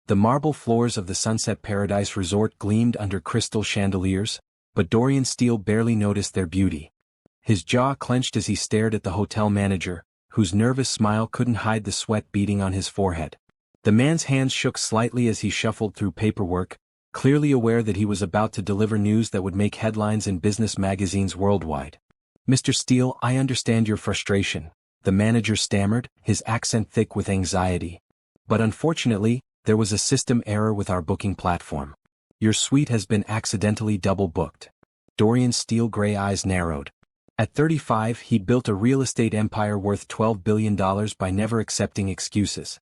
The marble floors of the Sunset Paradise Resort gleamed under crystal chandeliers, but Dorian Steele barely noticed their beauty. His jaw clenched as he stared at the hotel manager, whose nervous smile couldn't hide the sweat beading on his forehead. The man's hands shook slightly as he shuffled through paperwork, clearly aware that he was about to deliver news that would make headlines in business magazines worldwide. "Mr. Steele, I understand your frustration," the manager stammered, his accent thick with anxiety. "But unfortunately, there was a system error with our booking platform. Your suite has been accidentally double-booked." Dorian Steele's gray eyes narrowed. At 35, he'd built a real estate empire worth $12 billion by never accepting excuses.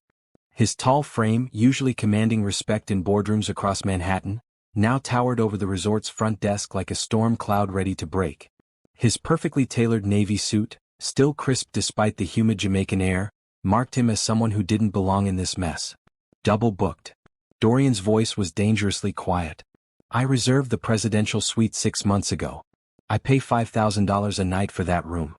His tall frame, usually commanding respect in boardrooms across Manhattan, now towered over the resort's front desk like a storm cloud ready to break. His perfectly tailored navy suit, still crisp despite the humid Jamaican air, marked him as someone who didn't belong in this mess. Double-booked. Dorian's voice was dangerously quiet. "I reserved the presidential suite 6 months ago. I pay $5,000 a night for that room."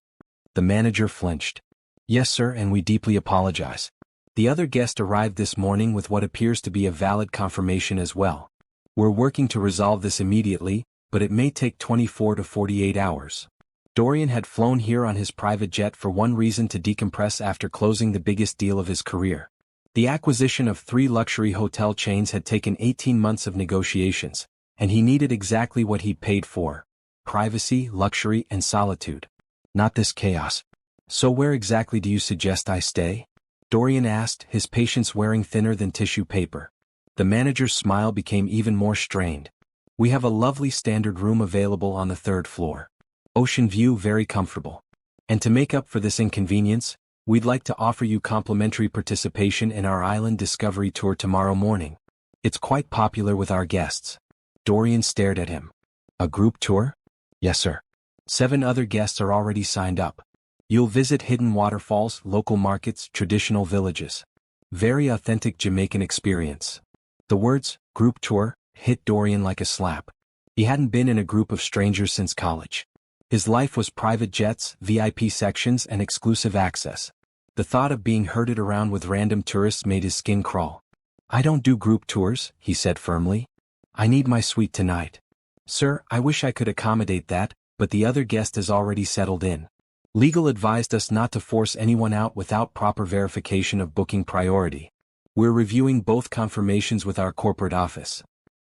The manager flinched. "Yes, sir, and we deeply apologize. The other guest arrived this morning with what appears to be a valid confirmation as well. We're working to resolve this immediately, but it may take 24 to 48 hours." Dorian had flown here on his private jet for one reason: to decompress after closing the biggest deal of his career. The acquisition of 3 luxury hotel chains had taken 18 months of negotiations, and he needed exactly what he'd paid for: privacy, luxury, and solitude. Not this chaos. "So where exactly do you suggest I stay?" Dorian asked, his patience wearing thinner than tissue paper. The manager's smile became even more strained. "We have a lovely standard room available on the 3rd floor. Ocean view, very comfortable. And to make up for this inconvenience, we'd like to offer you complimentary participation in our island discovery tour tomorrow morning. It's quite popular with our guests." Dorian stared at him. "A group tour?" "Yes, sir. 7 other guests are already signed up. You'll visit hidden waterfalls, local markets, traditional villages. Very authentic Jamaican experience." The words, "group tour," hit Dorian like a slap. He hadn't been in a group of strangers since college. His life was private jets, VIP sections, and exclusive access. The thought of being herded around with random tourists made his skin crawl. "I don't do group tours," he said firmly. "I need my suite tonight." "Sir, I wish I could accommodate that, but the other guest has already settled in. Legal advised us not to force anyone out without proper verification of booking priority. We're reviewing both confirmations with our corporate office."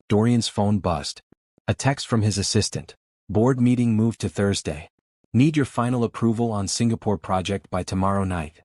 Dorian's phone buzzed. A text from his assistant. "Board meeting moved to Thursday. Need your final approval on Singapore project by tomorrow night."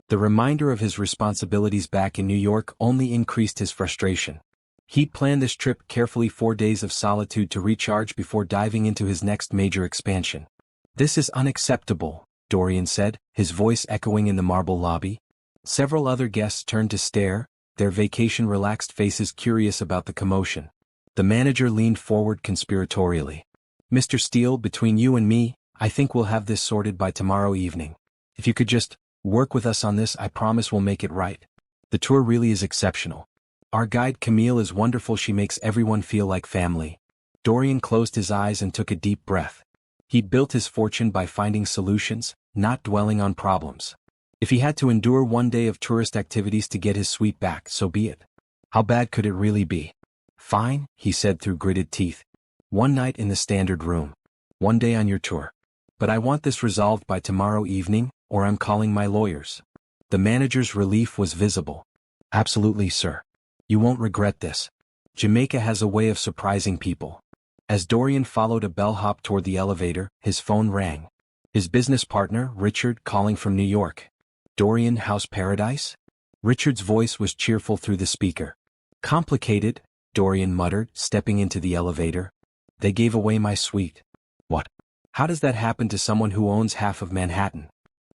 The reminder of his responsibilities back in New York only increased his frustration. He'd planned this trip carefully: 4 days of solitude to recharge before diving into his next major expansion. "This is unacceptable," Dorian said, his voice echoing in the marble lobby. Several other guests turned to stare, their vacation-relaxed faces curious about the commotion. The manager leaned forward conspiratorially. "Mr. Steele, between you and me, I think we'll have this sorted by tomorrow evening. If you could just work with us on this, I promise we'll make it right. The tour really is exceptional. Our guide Camille is wonderful. She makes everyone feel like family." Dorian closed his eyes and took a deep breath. He'd built his fortune by finding solutions, not dwelling on problems. If he had to endure 1 day of tourist activities to get his suite back, so be it. How bad could it really be? "Fine," he said through gritted teeth. "1 night in the standard room. 1 day on your tour. But I want this resolved by tomorrow evening, or I'm calling my lawyers." The manager's relief was visible. "Absolutely, sir. You won't regret this. Jamaica has a way of surprising people." As Dorian followed a bellhop toward the elevator, his phone rang. His business partner, Richard, calling from New York. "Dorian, house paradise?" Richard's voice was cheerful through the speaker. "Complicated," Dorian muttered, stepping into the elevator. "They gave away my suite." "What? How does that happen to someone who owns half of Manhattan?"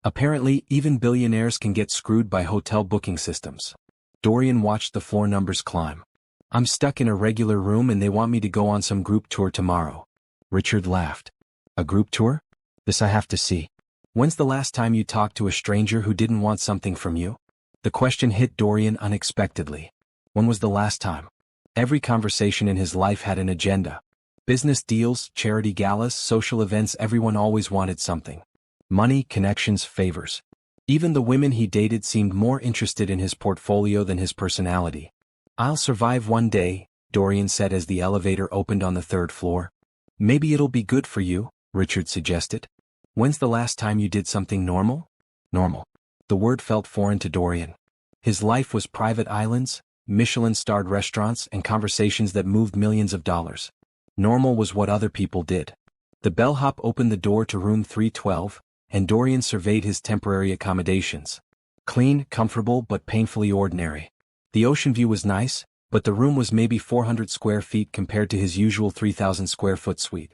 "Apparently, even billionaires can get screwed by hotel booking systems." Dorian watched the floor numbers climb. "I'm stuck in a regular room and they want me to go on some group tour tomorrow." Richard laughed. "A group tour? This I have to see. When's the last time you talked to a stranger who didn't want something from you?" The question hit Dorian unexpectedly. When was the last time? Every conversation in his life had an agenda. Business deals, charity galas, social events, everyone always wanted something. Money, connections, favors. Even the women he dated seemed more interested in his portfolio than his personality. I'll survive one day, Dorian said as the elevator opened on the third floor. Maybe it'll be good for you, Richard suggested. When's the last time you did something normal? Normal. The word felt foreign to Dorian. His life was private islands, Michelin-starred restaurants and conversations that moved millions of dollars. Normal was what other people did. The bellhop opened the door to room 312, and Dorian surveyed his temporary accommodations. Clean, comfortable but painfully ordinary. The ocean view was nice, but the room was maybe 400 square feet compared to his usual 3,000 square foot suite.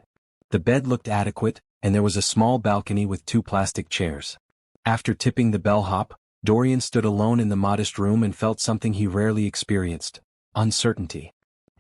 The bed looked adequate, and there was a small balcony with 2 plastic chairs. After tipping the bellhop, Dorian stood alone in the modest room and felt something he rarely experienced: uncertainty.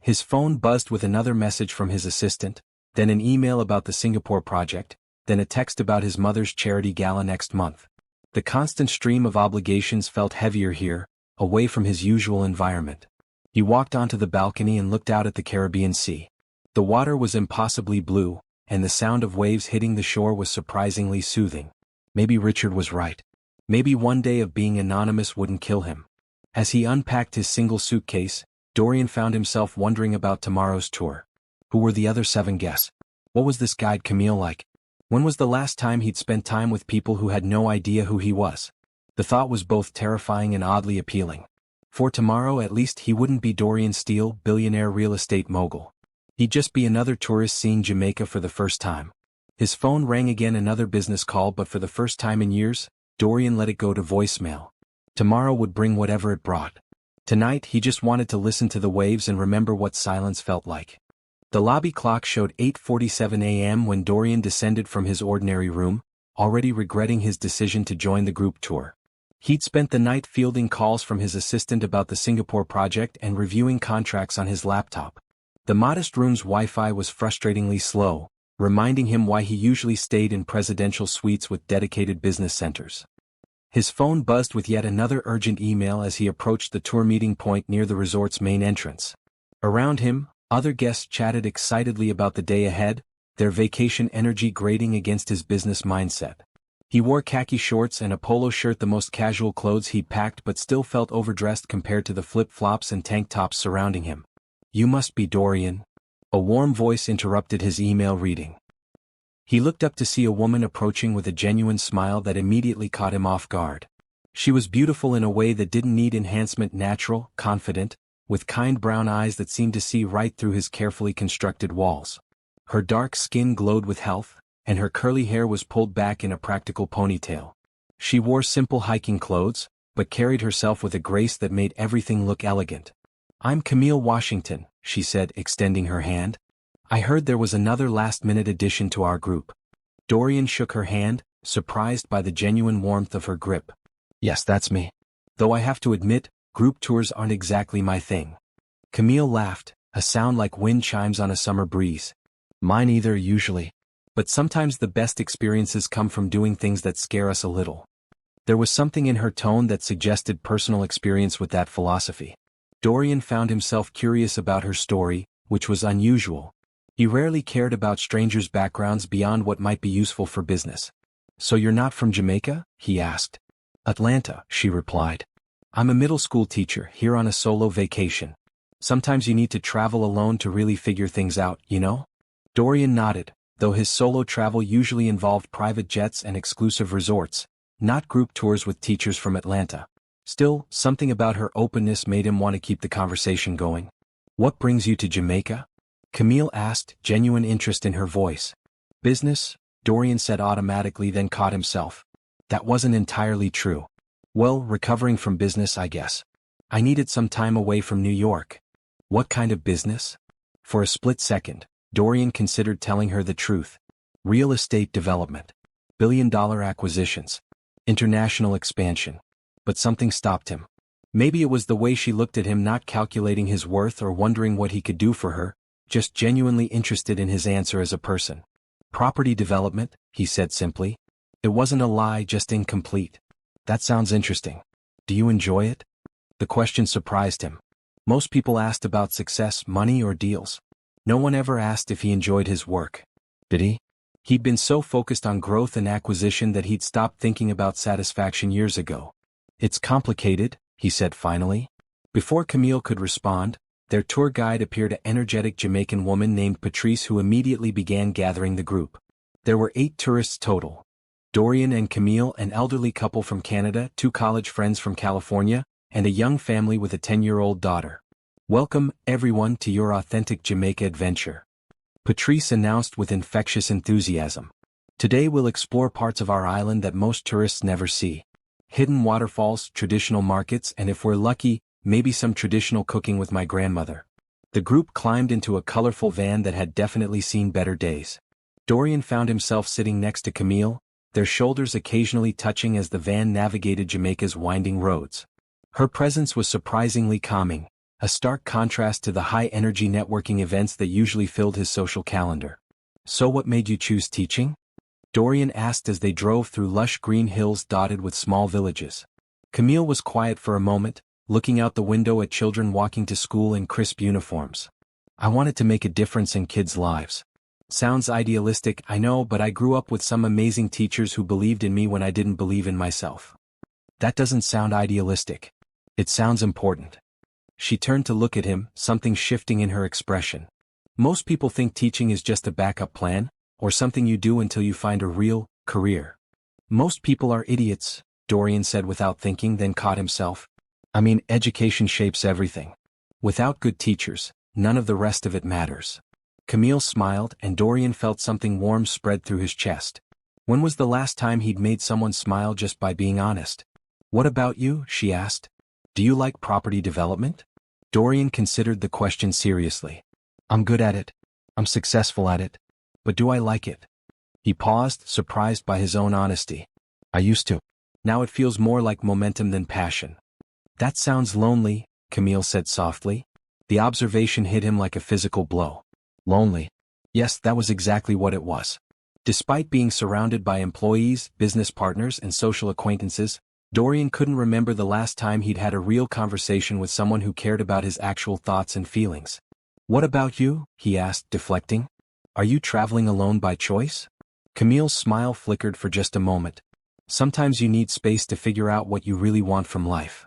His phone buzzed with another message from his assistant, then an email about the Singapore project, then a text about his mother's charity gala next month. The constant stream of obligations felt heavier here, away from his usual environment. He walked onto the balcony and looked out at the Caribbean Sea. The water was impossibly blue, and the sound of waves hitting the shore was surprisingly soothing. Maybe Richard was right. Maybe one day of being anonymous wouldn't kill him. As he unpacked his single suitcase, Dorian found himself wondering about tomorrow's tour. Who were the other 7 guests? What was this guide Camille like? When was the last time he'd spent time with people who had no idea who he was? The thought was both terrifying and oddly appealing. For tomorrow at least he wouldn't be Dorian Steele, billionaire real estate mogul. He'd just be another tourist seeing Jamaica for the first time. His phone rang again, another business call, but for the first time in years, Dorian let it go to voicemail. Tomorrow would bring whatever it brought. Tonight he just wanted to listen to the waves and remember what silence felt like. The lobby clock showed 8:47 a.m. when Dorian descended from his ordinary room, already regretting his decision to join the group tour. He'd spent the night fielding calls from his assistant about the Singapore project and reviewing contracts on his laptop. The modest room's Wi-Fi was frustratingly slow, reminding him why he usually stayed in presidential suites with dedicated business centers. His phone buzzed with yet another urgent email as he approached the tour meeting point near the resort's main entrance. Around him, other guests chatted excitedly about the day ahead, their vacation energy grating against his business mindset. He wore khaki shorts and a polo shirt, the most casual clothes he'd packed, but still felt overdressed compared to the flip-flops and tank tops surrounding him. "You must be Dorian." A warm voice interrupted his email reading. He looked up to see a woman approaching with a genuine smile that immediately caught him off guard. She was beautiful in a way that didn't need enhancement, natural, confident, with kind brown eyes that seemed to see right through his carefully constructed walls. Her dark skin glowed with health, and her curly hair was pulled back in a practical ponytail. She wore simple hiking clothes, but carried herself with a grace that made everything look elegant. "I'm Camille Washington," she said, extending her hand. "I heard there was another last-minute addition to our group." Dorian shook her hand, surprised by the genuine warmth of her grip. "Yes, that's me. Though I have to admit, group tours aren't exactly my thing." Camille laughed, a sound like wind chimes on a summer breeze. "Mine either, usually. But sometimes the best experiences come from doing things that scare us a little." There was something in her tone that suggested personal experience with that philosophy. Dorian found himself curious about her story, which was unusual. He rarely cared about strangers' backgrounds beyond what might be useful for business. "So you're not from Jamaica?" he asked. "Atlanta," she replied. "I'm a middle school teacher here on a solo vacation. Sometimes you need to travel alone to really figure things out, you know?" Dorian nodded, though his solo travel usually involved private jets and exclusive resorts, not group tours with teachers from Atlanta. Still, something about her openness made him want to keep the conversation going. "What brings you to Jamaica?" Camille asked, genuine interest in her voice. "Business," Dorian said automatically, then caught himself. That wasn't entirely true. "Well, recovering from business, I guess. I needed some time away from New York." "What kind of business?" For a split second, Dorian considered telling her the truth. Real estate development. Billion-dollar acquisitions. International expansion. But something stopped him. Maybe it was the way she looked at him, not calculating his worth or wondering what he could do for her, just genuinely interested in his answer as a person. "Property development," he said simply. It wasn't a lie, just incomplete. "That sounds interesting. Do you enjoy it?" The question surprised him. Most people asked about success, money, or deals. No one ever asked if he enjoyed his work. Did he? He'd been so focused on growth and acquisition that he'd stopped thinking about satisfaction years ago. "It's complicated," he said finally. Before Camille could respond, their tour guide appeared, an energetic Jamaican woman named Patrice, who immediately began gathering the group. There were 8 tourists total. Dorian and Camille, an elderly couple from Canada, 2 college friends from California, and a young family with a 10-year-old daughter. "Welcome, everyone, to your authentic Jamaica adventure," Patrice announced with infectious enthusiasm. "Today we'll explore parts of our island that most tourists never see. Hidden waterfalls, traditional markets, and if we're lucky, maybe some traditional cooking with my grandmother." The group climbed into a colorful van that had definitely seen better days. Dorian found himself sitting next to Camille, their shoulders occasionally touching as the van navigated Jamaica's winding roads. Her presence was surprisingly calming, a stark contrast to the high-energy networking events that usually filled his social calendar. "So what made you choose teaching?" Dorian asked as they drove through lush green hills dotted with small villages. Camille was quiet for a moment, looking out the window at children walking to school in crisp uniforms. "I wanted to make a difference in kids' lives." "Sounds idealistic, I know, but I grew up with some amazing teachers who believed in me when I didn't believe in myself." "That doesn't sound idealistic. It sounds important." She turned to look at him, something shifting in her expression. "Most people think teaching is just a backup plan, or something you do until you find a real career." "Most people are idiots," Dorian said without thinking, then caught himself. "I mean, education shapes everything. Without good teachers, none of the rest of it matters." Camille smiled, and Dorian felt something warm spread through his chest. When was the last time he'd made someone smile just by being honest? "What about you?" she asked. "Do you like property development?" Dorian considered the question seriously. "I'm good at it. I'm successful at it. But do I like it?" He paused, surprised by his own honesty. "I used to. Now it feels more like momentum than passion." "That sounds lonely," Camille said softly. The observation hit him like a physical blow. Lonely. Yes, that was exactly what it was. Despite being surrounded by employees, business partners, and social acquaintances, Dorian couldn't remember the last time he'd had a real conversation with someone who cared about his actual thoughts and feelings. "What about you?" he asked, deflecting. "Are you traveling alone by choice?" Camille's smile flickered for just a moment. "Sometimes you need space to figure out what you really want from life."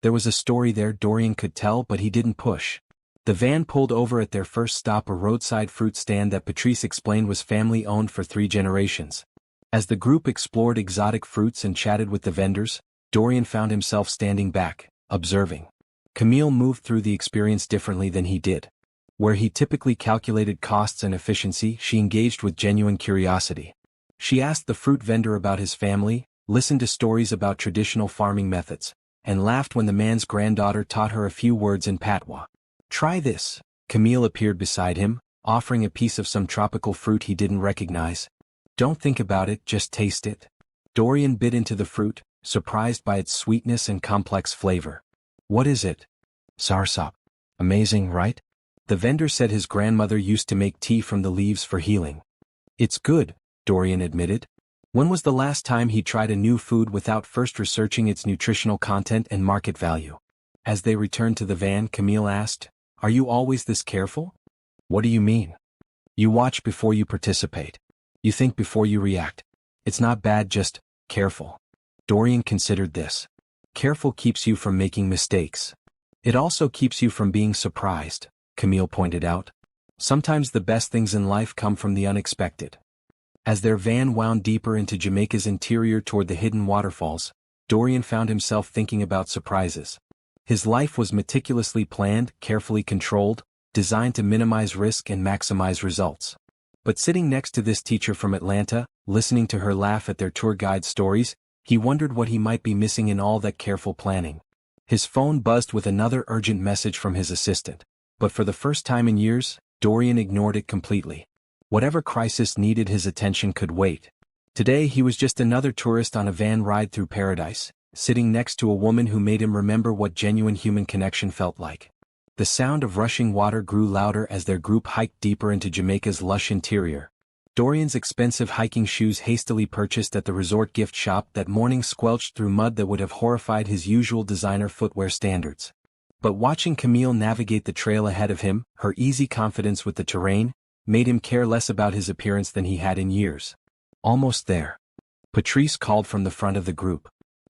There was a story there, Dorian could tell, but he didn't push. The van pulled over at their first stop, a roadside fruit stand that Patrice explained was family-owned for 3 generations. As the group explored exotic fruits and chatted with the vendors, Dorian found himself standing back, observing. Camille moved through the experience differently than he did. Where he typically calculated costs and efficiency, she engaged with genuine curiosity. She asked the fruit vendor about his family, listened to stories about traditional farming methods, and laughed when the man's granddaughter taught her a few words in patois. "Try this." Camille appeared beside him, offering a piece of some tropical fruit he didn't recognize. "Don't think about it, just taste it." Dorian bit into the fruit, surprised by its sweetness and complex flavor. "What is it?" "Soursop. Amazing, right?" The vendor said his grandmother used to make tea from the leaves for healing. "It's good," Dorian admitted. When was the last time he tried a new food without first researching its nutritional content and market value? As they returned to the van, Camille asked, "Are you always this careful?" "What do you mean?" "You watch before you participate. You think before you react. It's not bad, just careful." Dorian considered this. Careful keeps you from making mistakes. It also keeps you from being surprised, Camille pointed out. Sometimes the best things in life come from the unexpected. As their van wound deeper into Jamaica's interior toward the hidden waterfalls, Dorian found himself thinking about surprises. His life was meticulously planned, carefully controlled, designed to minimize risk and maximize results. But sitting next to this teacher from Atlanta, listening to her laugh at their tour guide stories, he wondered what he might be missing in all that careful planning. His phone buzzed with another urgent message from his assistant. But for the first time in years, Dorian ignored it completely. Whatever crisis needed his attention could wait. Today he was just another tourist on a van ride through paradise, sitting next to a woman who made him remember what genuine human connection felt like. The sound of rushing water grew louder as their group hiked deeper into Jamaica's lush interior. Dorian's expensive hiking shoes, hastily purchased at the resort gift shop that morning, squelched through mud that would have horrified his usual designer footwear standards. But watching Camille navigate the trail ahead of him, her easy confidence with the terrain, made him care less about his appearance than he had in years. "Almost there." Patrice called from the front of the group.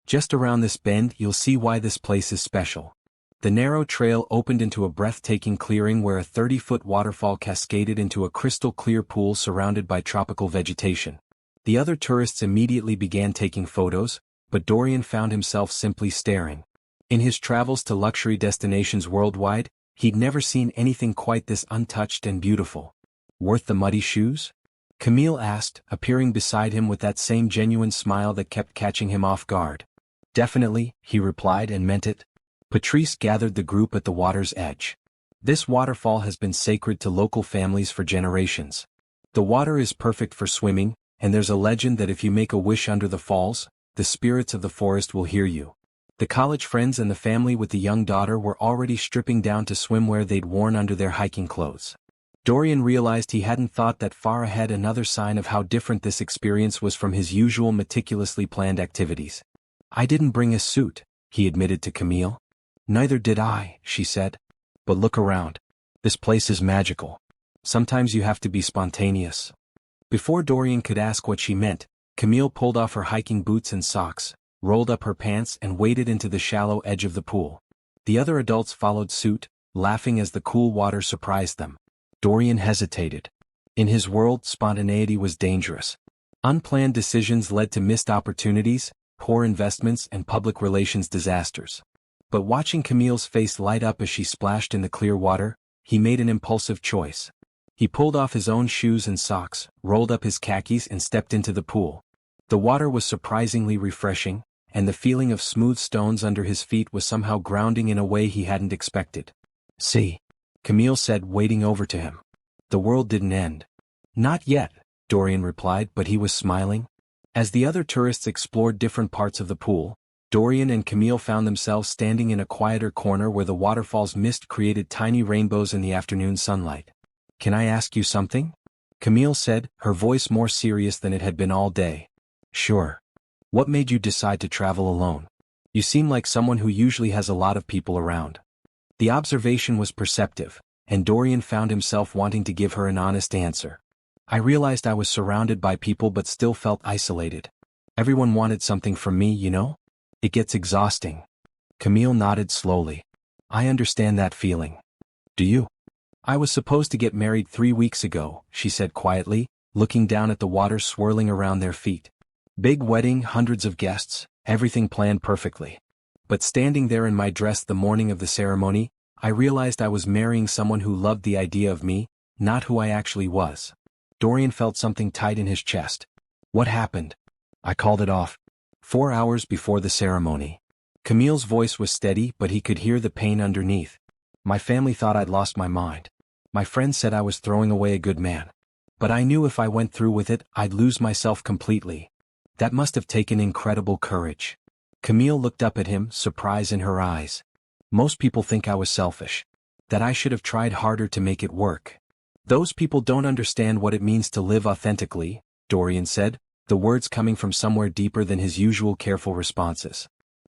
"Just around this bend, you'll see why this place is special." The narrow trail opened into a breathtaking clearing where a 30-foot waterfall cascaded into a crystal-clear pool surrounded by tropical vegetation. The other tourists immediately began taking photos, but Dorian found himself simply staring. In his travels to luxury destinations worldwide, he'd never seen anything quite this untouched and beautiful. Worth the muddy shoes? Camille asked, appearing beside him with that same genuine smile that kept catching him off guard. Definitely, he replied and meant it. Patrice gathered the group at the water's edge. This waterfall has been sacred to local families for generations. The water is perfect for swimming, and there's a legend that if you make a wish under the falls, the spirits of the forest will hear you. The college friends and the family with the young daughter were already stripping down to swimwear they'd worn under their hiking clothes. Dorian realized he hadn't thought that far ahead, another sign of how different this experience was from his usual meticulously planned activities. "I didn't bring a suit," he admitted to Camille. "Neither did I," she said. "But look around. This place is magical. Sometimes you have to be spontaneous." Before Dorian could ask what she meant, Camille pulled off her hiking boots and socks, rolled up her pants and waded into the shallow edge of the pool. The other adults followed suit, laughing as the cool water surprised them. Dorian hesitated. In his world, spontaneity was dangerous. Unplanned decisions led to missed opportunities, poor investments and public relations disasters. But watching Camille's face light up as she splashed in the clear water, he made an impulsive choice. He pulled off his own shoes and socks, rolled up his khakis and stepped into the pool. The water was surprisingly refreshing, and the feeling of smooth stones under his feet was somehow grounding in a way he hadn't expected. "See," Camille said, wading over to him. "The world didn't end." "Not yet," Dorian replied, but he was smiling. As the other tourists explored different parts of the pool, Dorian and Camille found themselves standing in a quieter corner where the waterfall's mist created tiny rainbows in the afternoon sunlight. "Can I ask you something?" Camille said, her voice more serious than it had been all day. "Sure. What made you decide to travel alone? You seem like someone who usually has a lot of people around." The observation was perceptive, and Dorian found himself wanting to give her an honest answer. "I realized I was surrounded by people but still felt isolated. Everyone wanted something from me, you know? It gets exhausting." Camille nodded slowly. "I understand that feeling." "Do you?" "I was supposed to get married 3 weeks ago," she said quietly, looking down at the water swirling around their feet. "Big wedding, hundreds of guests, everything planned perfectly. But standing there in my dress the morning of the ceremony, I realized I was marrying someone who loved the idea of me, not who I actually was." Dorian felt something tight in his chest. "What happened?" "I called it off. 4 hours before the ceremony." Camille's voice was steady, but he could hear the pain underneath. "My family thought I'd lost my mind. My friends said I was throwing away a good man. But I knew if I went through with it, I'd lose myself completely. That must have taken incredible courage." Camille looked up at him, surprise in her eyes. "Most people think I was selfish. That I should have tried harder to make it work. Those people don't understand what it means to live authentically," Dorian said, the words coming from somewhere deeper than his usual careful responses.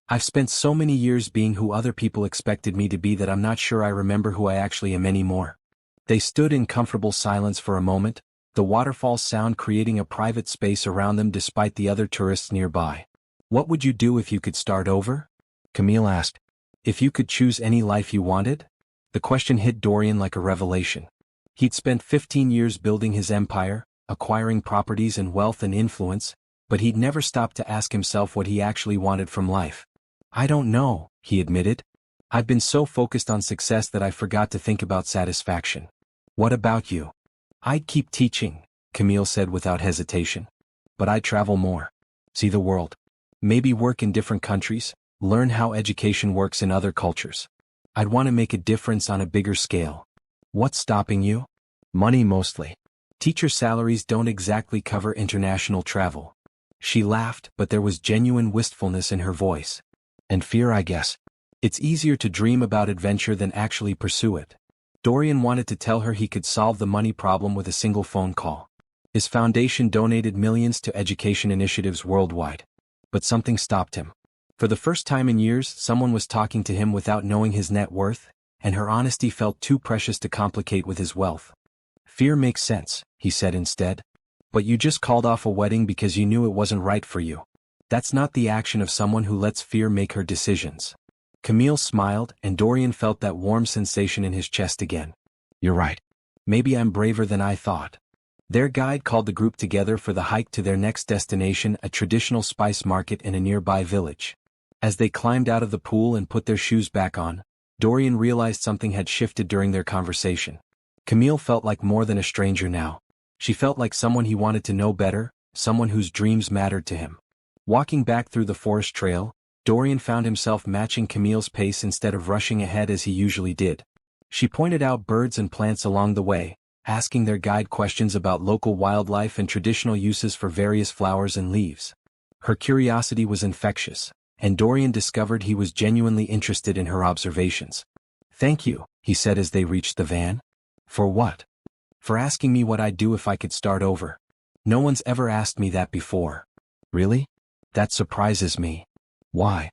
"I've spent so many years being who other people expected me to be that I'm not sure I remember who I actually am anymore." They stood in comfortable silence for a moment, the waterfall sound creating a private space around them despite the other tourists nearby. "What would you do if you could start over?" Camille asked. "If you could choose any life you wanted?" The question hit Dorian like a revelation. He'd spent 15 years building his empire, acquiring properties and wealth and influence, but he'd never stopped to ask himself what he actually wanted from life. "I don't know," he admitted. "I've been so focused on success that I forgot to think about satisfaction." "What about you?" "I'd keep teaching," Camille said without hesitation. "But I'd travel more. See the world. Maybe work in different countries, learn how education works in other cultures. I'd want to make a difference on a bigger scale." "What's stopping you?" "Money mostly. Teacher salaries don't exactly cover international travel." She laughed, but there was genuine wistfulness in her voice. "And fear, I guess. It's easier to dream about adventure than actually pursue it." Dorian wanted to tell her he could solve the money problem with a single phone call. His foundation donated millions to education initiatives worldwide. But something stopped him. For the first time in years, someone was talking to him without knowing his net worth, and her honesty felt too precious to complicate with his wealth. "Fear makes sense," he said instead. "But you just called off a wedding because you knew it wasn't right for you. That's not the action of someone who lets fear make her decisions." Camille smiled, and Dorian felt that warm sensation in his chest again. You're right. Maybe I'm braver than I thought. Their guide called the group together for the hike to their next destination, a traditional spice market in a nearby village. As they climbed out of the pool and put their shoes back on, Dorian realized something had shifted during their conversation. Camille felt like more than a stranger now. She felt like someone he wanted to know better, someone whose dreams mattered to him. Walking back through the forest trail, Dorian found himself matching Camille's pace instead of rushing ahead as he usually did. She pointed out birds and plants along the way, asking their guide questions about local wildlife and traditional uses for various flowers and leaves. Her curiosity was infectious, and Dorian discovered he was genuinely interested in her observations. "Thank you," he said as they reached the van. "For what?" "For asking me what I'd do if I could start over. No one's ever asked me that before." "Really? That surprises me. Why?"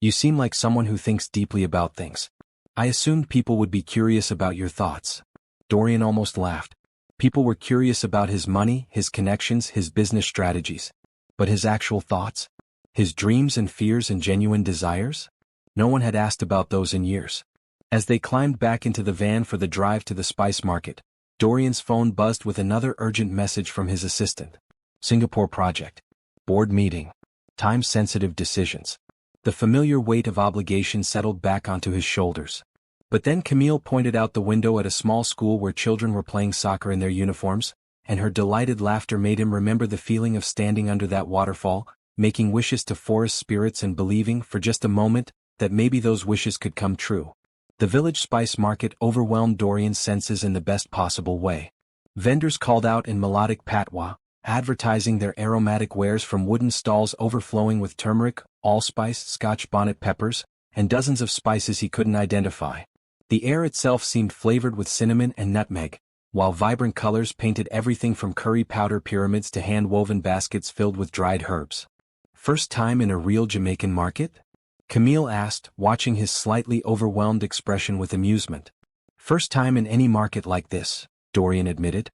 "You seem like someone who thinks deeply about things. I assumed people would be curious about your thoughts." Dorian almost laughed. People were curious about his money, his connections, his business strategies. But his actual thoughts? His dreams and fears and genuine desires? No one had asked about those in years. As they climbed back into the van for the drive to the spice market, Dorian's phone buzzed with another urgent message from his assistant. Singapore project. Board meeting. Time-sensitive decisions. The familiar weight of obligation settled back onto his shoulders. But then Camille pointed out the window at a small school where children were playing soccer in their uniforms, and her delighted laughter made him remember the feeling of standing under that waterfall, making wishes to forest spirits and believing, for just a moment, that maybe those wishes could come true. The village spice market overwhelmed Dorian's senses in the best possible way. Vendors called out in melodic patois, advertising their aromatic wares from wooden stalls overflowing with turmeric, allspice, Scotch bonnet peppers, and dozens of spices he couldn't identify. The air itself seemed flavored with cinnamon and nutmeg, while vibrant colors painted everything from curry powder pyramids to hand-woven baskets filled with dried herbs. "First time in a real Jamaican market?" Camille asked, watching his slightly overwhelmed expression with amusement. "First time in any market like this," Dorian admitted.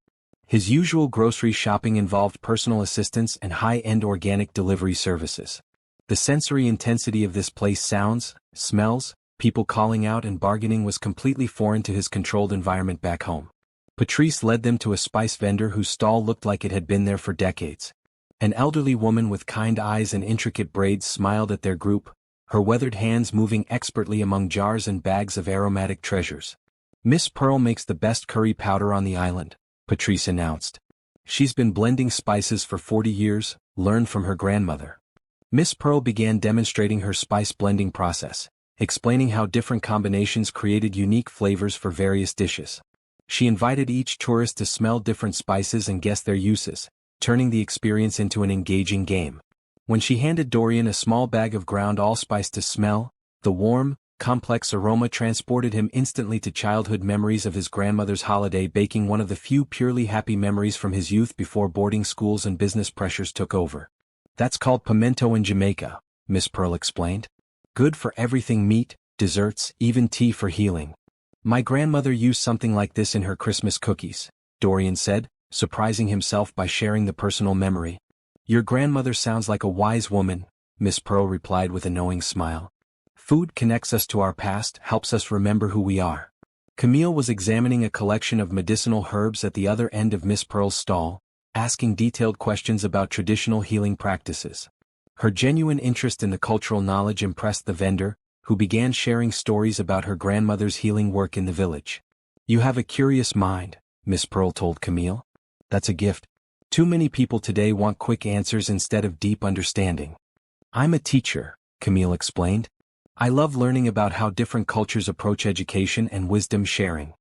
His usual grocery shopping involved personal assistance and high-end organic delivery services. The sensory intensity of this place, sounds, smells, people calling out and bargaining, was completely foreign to his controlled environment back home. Patrice led them to a spice vendor whose stall looked like it had been there for decades. An elderly woman with kind eyes and intricate braids smiled at their group, her weathered hands moving expertly among jars and bags of aromatic treasures. "Miss Pearl makes the best curry powder on the island," Patrice announced. "She's been blending spices for 40 years, learned from her grandmother." Miss Pearl began demonstrating her spice blending process, explaining how different combinations created unique flavors for various dishes. She invited each tourist to smell different spices and guess their uses, turning the experience into an engaging game. When she handed Dorian a small bag of ground allspice to smell, the warm, complex aroma transported him instantly to childhood memories of his grandmother's holiday baking, one of the few purely happy memories from his youth before boarding schools and business pressures took over. "That's called pimento in Jamaica," Miss Pearl explained. "Good for everything: meat, desserts, even tea for healing." "My grandmother used something like this in her Christmas cookies," Dorian said, surprising himself by sharing the personal memory. "Your grandmother sounds like a wise woman," Miss Pearl replied with a knowing smile. "Food connects us to our past, helps us remember who we are." Camille was examining a collection of medicinal herbs at the other end of Miss Pearl's stall, asking detailed questions about traditional healing practices. Her genuine interest in the cultural knowledge impressed the vendor, who began sharing stories about her grandmother's healing work in the village. "You have a curious mind," Miss Pearl told Camille. "That's a gift. Too many people today want quick answers instead of deep understanding." "I'm a teacher," Camille explained. "I love learning about how different cultures approach education and wisdom sharing."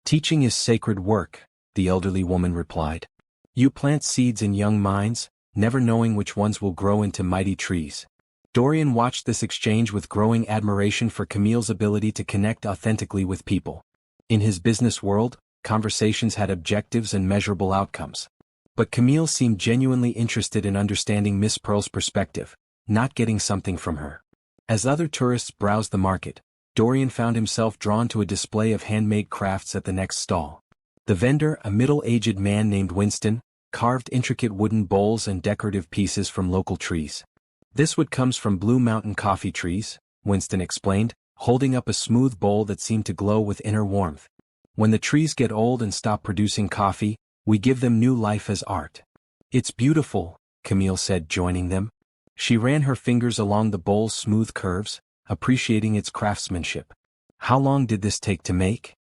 "Teaching is sacred work," the elderly woman replied. "You plant seeds in young minds, never knowing which ones will grow into mighty trees." Dorian watched this exchange with growing admiration for Camille's ability to connect authentically with people. In his business world, conversations had objectives and measurable outcomes. But Camille seemed genuinely interested in understanding Miss Pearl's perspective, not getting something from her. As other tourists browsed the market, Dorian found himself drawn to a display of handmade crafts at the next stall. The vendor, a middle-aged man named Winston, carved intricate wooden bowls and decorative pieces from local trees. "This wood comes from Blue Mountain coffee trees," Winston explained, holding up a smooth bowl that seemed to glow with inner warmth. When the trees get old and stop producing coffee, we give them new life as art. It's beautiful, Camille said, joining them. She ran her fingers along the bowl's smooth curves, appreciating its craftsmanship. How long did this take to make?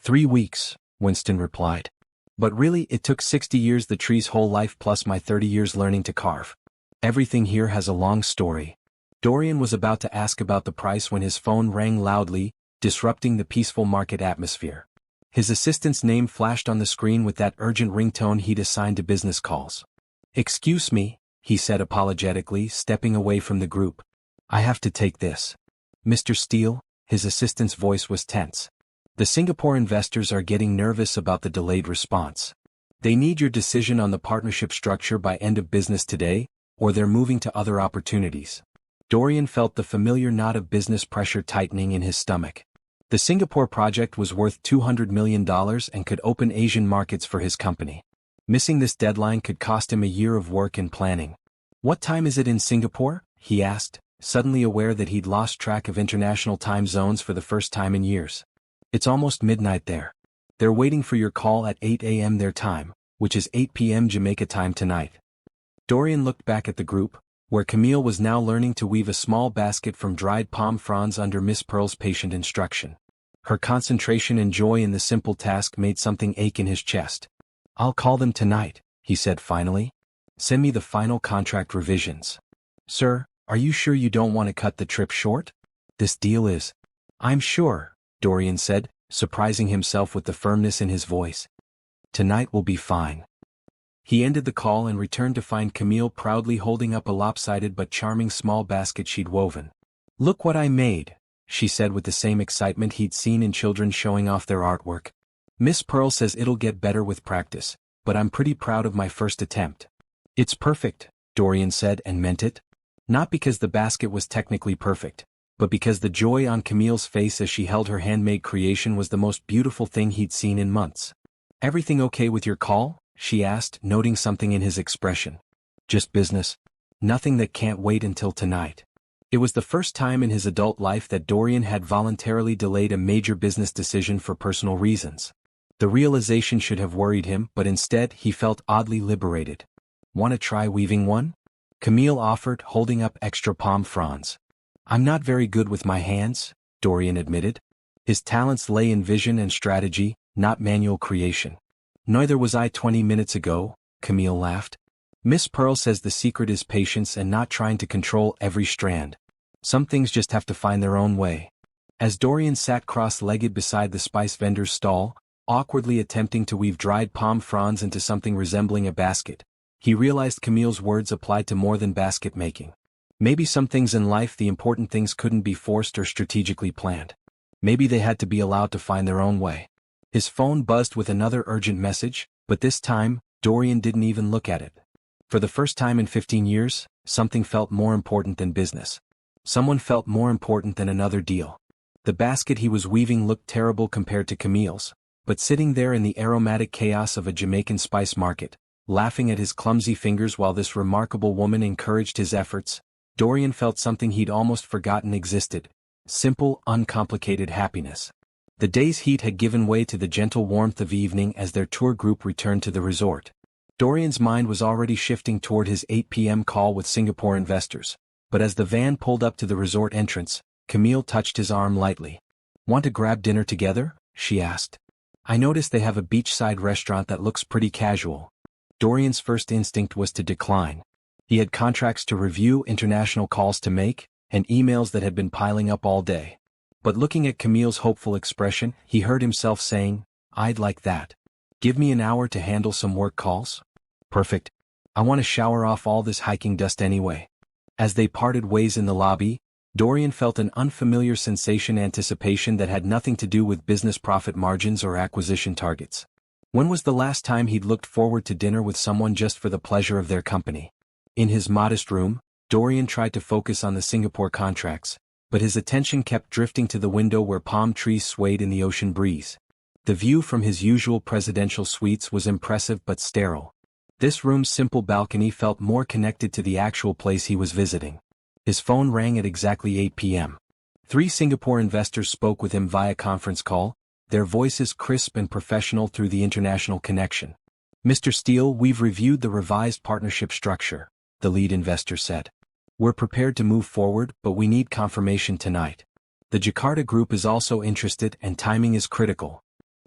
3 weeks, Winston replied. But really, it took 60 years, the tree's whole life plus my 30 years learning to carve. Everything here has a long story. Dorian was about to ask about the price when his phone rang loudly, disrupting the peaceful market atmosphere. His assistant's name flashed on the screen with that urgent ringtone he'd assigned to business calls. "Excuse me," he said apologetically, stepping away from the group. "I have to take this." "Mr. Steele," his assistant's voice was tense. "The Singapore investors are getting nervous about the delayed response. They need your decision on the partnership structure by end of business today, or they're moving to other opportunities." Dorian felt the familiar knot of business pressure tightening in his stomach. The Singapore project was worth $200 million and could open Asian markets for his company. Missing this deadline could cost him a year of work and planning. "What time is it in Singapore?" he asked, suddenly aware that he'd lost track of international time zones for the first time in years. "It's almost midnight there. They're waiting for your call at 8 a.m. their time, which is 8 p.m. Jamaica time tonight." Dorian looked back at the group, where Camille was now learning to weave a small basket from dried palm fronds under Miss Pearl's patient instruction. Her concentration and joy in the simple task made something ache in his chest. "I'll call them tonight," he said finally. "Send me the final contract revisions." "Sir, are you sure you don't want to cut the trip short? This deal is—" "I'm sure," Dorian said, surprising himself with the firmness in his voice. "Tonight will be fine." He ended the call and returned to find Camille proudly holding up a lopsided but charming small basket she'd woven. "Look what I made," she said with the same excitement he'd seen in children showing off their artwork. "Miss Pearl says it'll get better with practice, but I'm pretty proud of my first attempt." "It's perfect," Dorian said, and meant it. Not because the basket was technically perfect, but because the joy on Camille's face as she held her handmade creation was the most beautiful thing he'd seen in months. "Everything okay with your call?" she asked, noting something in his expression. "Just business. Nothing that can't wait until tonight." It was the first time in his adult life that Dorian had voluntarily delayed a major business decision for personal reasons. The realization should have worried him, but instead he felt oddly liberated. "Want to try weaving one?" Camille offered, holding up extra palm fronds. "I'm not very good with my hands," Dorian admitted. His talents lay in vision and strategy, not manual creation. "Neither was I 20 minutes ago," Camille laughed. "Miss Pearl says the secret is patience and not trying to control every strand. Some things just have to find their own way." As Dorian sat cross-legged beside the spice vendor's stall, awkwardly attempting to weave dried palm fronds into something resembling a basket, he realized Camille's words applied to more than basket making. Maybe some things in life, the important things, couldn't be forced or strategically planned. Maybe they had to be allowed to find their own way. His phone buzzed with another urgent message, but this time, Dorian didn't even look at it. For the first time in 15 years, something felt more important than business. Someone felt more important than another deal. The basket he was weaving looked terrible compared to Camille's, but sitting there in the aromatic chaos of a Jamaican spice market, laughing at his clumsy fingers while this remarkable woman encouraged his efforts, Dorian felt something he'd almost forgotten existed: simple, uncomplicated happiness. The day's heat had given way to the gentle warmth of evening as their tour group returned to the resort. Dorian's mind was already shifting toward his 8 p.m. call with Singapore investors, but as the van pulled up to the resort entrance, Camille touched his arm lightly. "Want to grab dinner together?" she asked. "I noticed they have a beachside restaurant that looks pretty casual." Dorian's first instinct was to decline. He had contracts to review, international calls to make, and emails that had been piling up all day. But looking at Camille's hopeful expression, he heard himself saying, "I'd like that. Give me an hour to handle some work calls?" "Perfect. I want to shower off all this hiking dust anyway." As they parted ways in the lobby, Dorian felt an unfamiliar sensation, anticipation that had nothing to do with business profit margins or acquisition targets. When was the last time he'd looked forward to dinner with someone just for the pleasure of their company? In his modest room, Dorian tried to focus on the Singapore contracts, but his attention kept drifting to the window where palm trees swayed in the ocean breeze. The view from his usual presidential suites was impressive but sterile. This room's simple balcony felt more connected to the actual place he was visiting. His phone rang at exactly 8 p.m. 3 Singapore investors spoke with him via conference call, their voices crisp and professional through the international connection. "Mr. Steele, we've reviewed the revised partnership structure," the lead investor said. "We're prepared to move forward, but we need confirmation tonight. The Jakarta Group is also interested and timing is critical."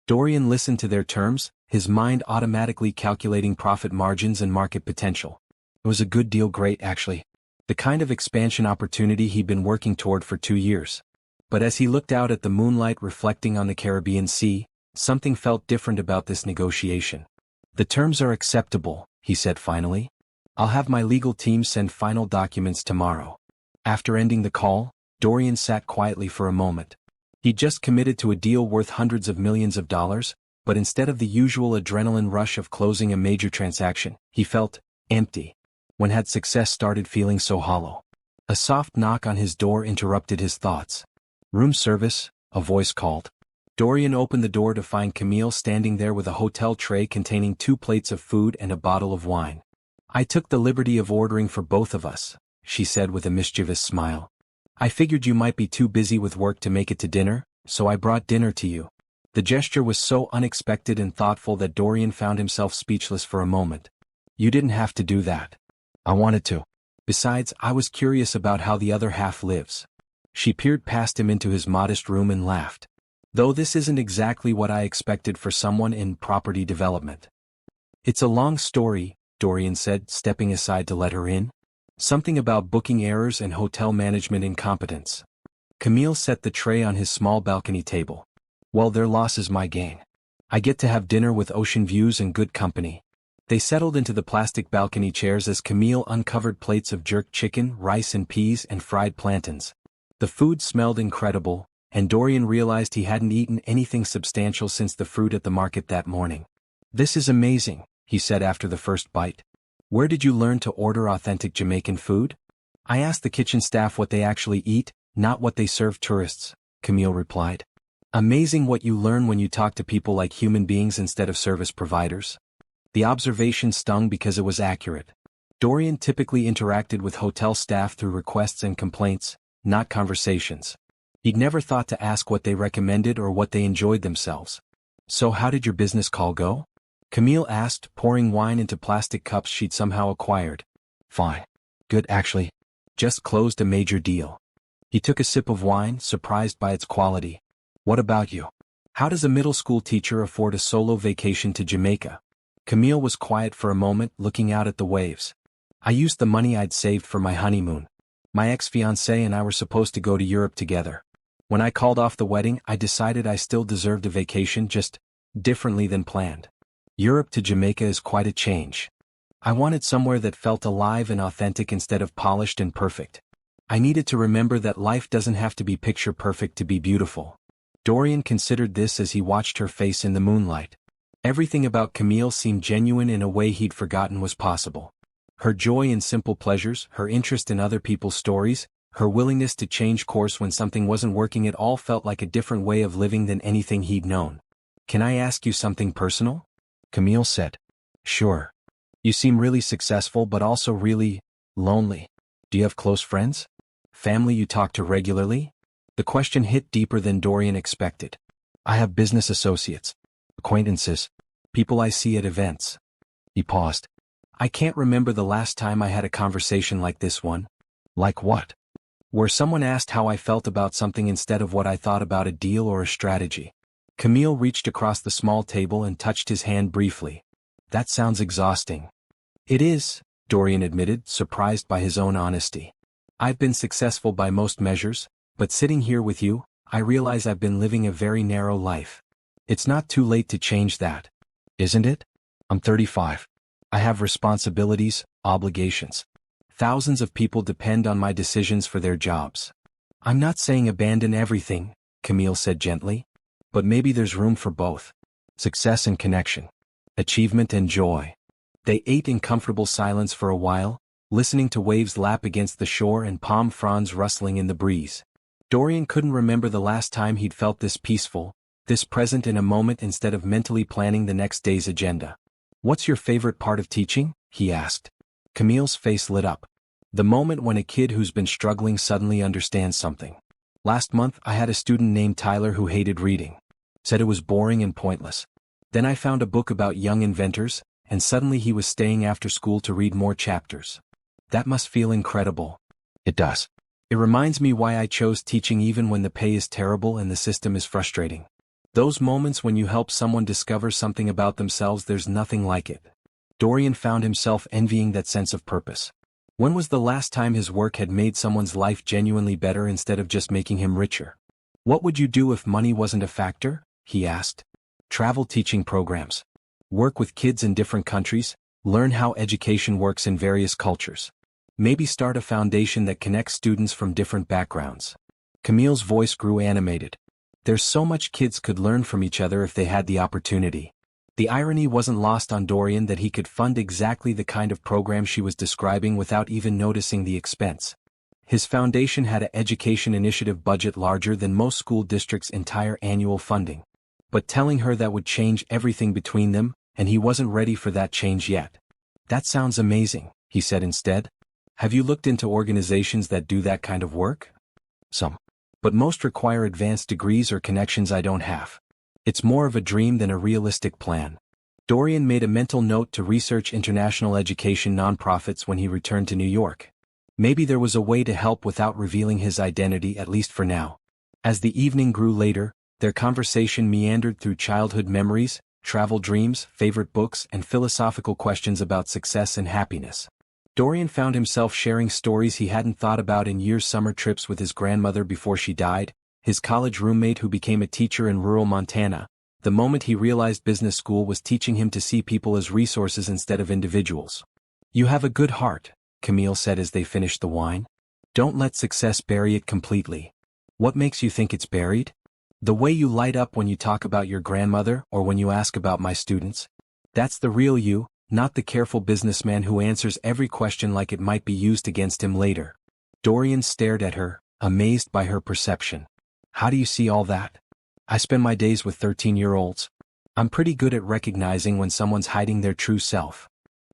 Dorian listened to their terms, his mind automatically calculating profit margins and market potential. It was a good deal, great actually. The kind of expansion opportunity he'd been working toward for 2 years. But as he looked out at the moonlight reflecting on the Caribbean Sea, something felt different about this negotiation. "The terms are acceptable," he said finally. "I'll have my legal team send final documents tomorrow." After ending the call, Dorian sat quietly for a moment. He'd just committed to a deal worth hundreds of millions of dollars, but instead of the usual adrenaline rush of closing a major transaction, he felt empty. When had success started feeling so hollow? A soft knock on his door interrupted his thoughts. "Room service," a voice called. Dorian opened the door to find Camille standing there with a hotel tray containing 2 plates of food and a bottle of wine. "I took the liberty of ordering for both of us," she said with a mischievous smile. "I figured you might be too busy with work to make it to dinner, so I brought dinner to you." The gesture was so unexpected and thoughtful that Dorian found himself speechless for a moment. "You didn't have to do that. I wanted to. Besides, I was curious about how the other half lives." She peered past him into his modest room and laughed. "Though this isn't exactly what I expected for someone in property development." "It's a long story," Dorian said, stepping aside to let her in. "Something about booking errors and hotel management incompetence." Camille set the tray on his small balcony table. "Well, their loss is my gain. I get to have dinner with ocean views and good company." They settled into the plastic balcony chairs as Camille uncovered plates of jerked chicken, rice and peas, and fried plantains. The food smelled incredible, and Dorian realized he hadn't eaten anything substantial since the fruit at the market that morning. "This is amazing," he said after the first bite. "Where did you learn to order authentic Jamaican food?" "I asked the kitchen staff what they actually eat, not what they serve tourists," Camille replied. "Amazing what you learn when you talk to people like human beings instead of service providers." The observation stung because it was accurate. Dorian typically interacted with hotel staff through requests and complaints, not conversations. He'd never thought to ask what they recommended or what they enjoyed themselves. "So how did your business call go?" Camille asked, pouring wine into plastic cups she'd somehow acquired. "Fine. Good actually. Just closed a major deal." He took a sip of wine, surprised by its quality. "What about you? How does a middle school teacher afford a solo vacation to Jamaica?" Camille was quiet for a moment, looking out at the waves. "I used the money I'd saved for my honeymoon. My ex-fiancée and I were supposed to go to Europe together. When I called off the wedding, I decided I still deserved a vacation, just differently than planned. Europe to Jamaica is quite a change. I wanted somewhere that felt alive and authentic instead of polished and perfect. I needed to remember that life doesn't have to be picture perfect to be beautiful." Dorian considered this as he watched her face in the moonlight. Everything about Camille seemed genuine in a way he'd forgotten was possible. Her joy in simple pleasures, her interest in other people's stories, her willingness to change course when something wasn't working, it all felt like a different way of living than anything he'd known. "Can I ask you something personal?" Camille said. "Sure. You seem really successful but also really lonely. Do you have close friends? Family you talk to regularly?" The question hit deeper than Dorian expected. "I have business associates. Acquaintances. People I see at events." He paused. "I can't remember the last time I had a conversation like this one." "Like what?" "Where someone asked how I felt about something instead of what I thought about a deal or a strategy." Camille reached across the small table and touched his hand briefly. "That sounds exhausting." "It is," Dorian admitted, surprised by his own honesty. "I've been successful by most measures, but sitting here with you, I realize I've been living a very narrow life. It's not too late to change that. Isn't it? I'm 35. I have responsibilities, obligations. Thousands of people depend on my decisions for their jobs." "I'm not saying abandon everything," Camille said gently. "But maybe there's room for both. Success and connection. Achievement and joy." They ate in comfortable silence for a while, listening to waves lap against the shore and palm fronds rustling in the breeze. Dorian couldn't remember the last time he'd felt this peaceful, this present in a moment instead of mentally planning the next day's agenda. "What's your favorite part of teaching?" he asked. Camille's face lit up. "The moment when a kid who's been struggling suddenly understands something. Last month I had a student named Tyler who hated reading. Said it was boring and pointless. Then I found a book about young inventors, and suddenly he was staying after school to read more chapters. That must feel incredible. It does. It reminds me why I chose teaching even when the pay is terrible and the system is frustrating. Those moments when you help someone discover something about themselves, there's nothing like it. Dorian found himself envying that sense of purpose. When was the last time his work had made someone's life genuinely better instead of just making him richer? What would you do if money wasn't a factor? He asked. Travel teaching programs. Work with kids in different countries, learn how education works in various cultures. Maybe start a foundation that connects students from different backgrounds. Camille's voice grew animated. There's so much kids could learn from each other if they had the opportunity. The irony wasn't lost on Dorian that he could fund exactly the kind of program she was describing without even noticing the expense. His foundation had an education initiative budget larger than most school districts' entire annual funding. But telling her that would change everything between them, and he wasn't ready for that change yet. That sounds amazing, he said instead. Have you looked into organizations that do that kind of work? Some. But most require advanced degrees or connections I don't have. It's more of a dream than a realistic plan. Dorian made a mental note to research international education nonprofits when he returned to New York. Maybe there was a way to help without revealing his identity, at least for now. As the evening grew later, their conversation meandered through childhood memories, travel dreams, favorite books, and philosophical questions about success and happiness. Dorian found himself sharing stories he hadn't thought about in years: summer trips with his grandmother before she died, his college roommate who became a teacher in rural Montana, the moment he realized business school was teaching him to see people as resources instead of individuals. You have a good heart, Camille said as they finished the wine. Don't let success bury it completely. What makes you think it's buried? The way you light up when you talk about your grandmother or when you ask about my students. That's the real you, not the careful businessman who answers every question like it might be used against him later. Dorian stared at her, amazed by her perception. How do you see all that? I spend my days with 13-year-olds. I'm pretty good at recognizing when someone's hiding their true self.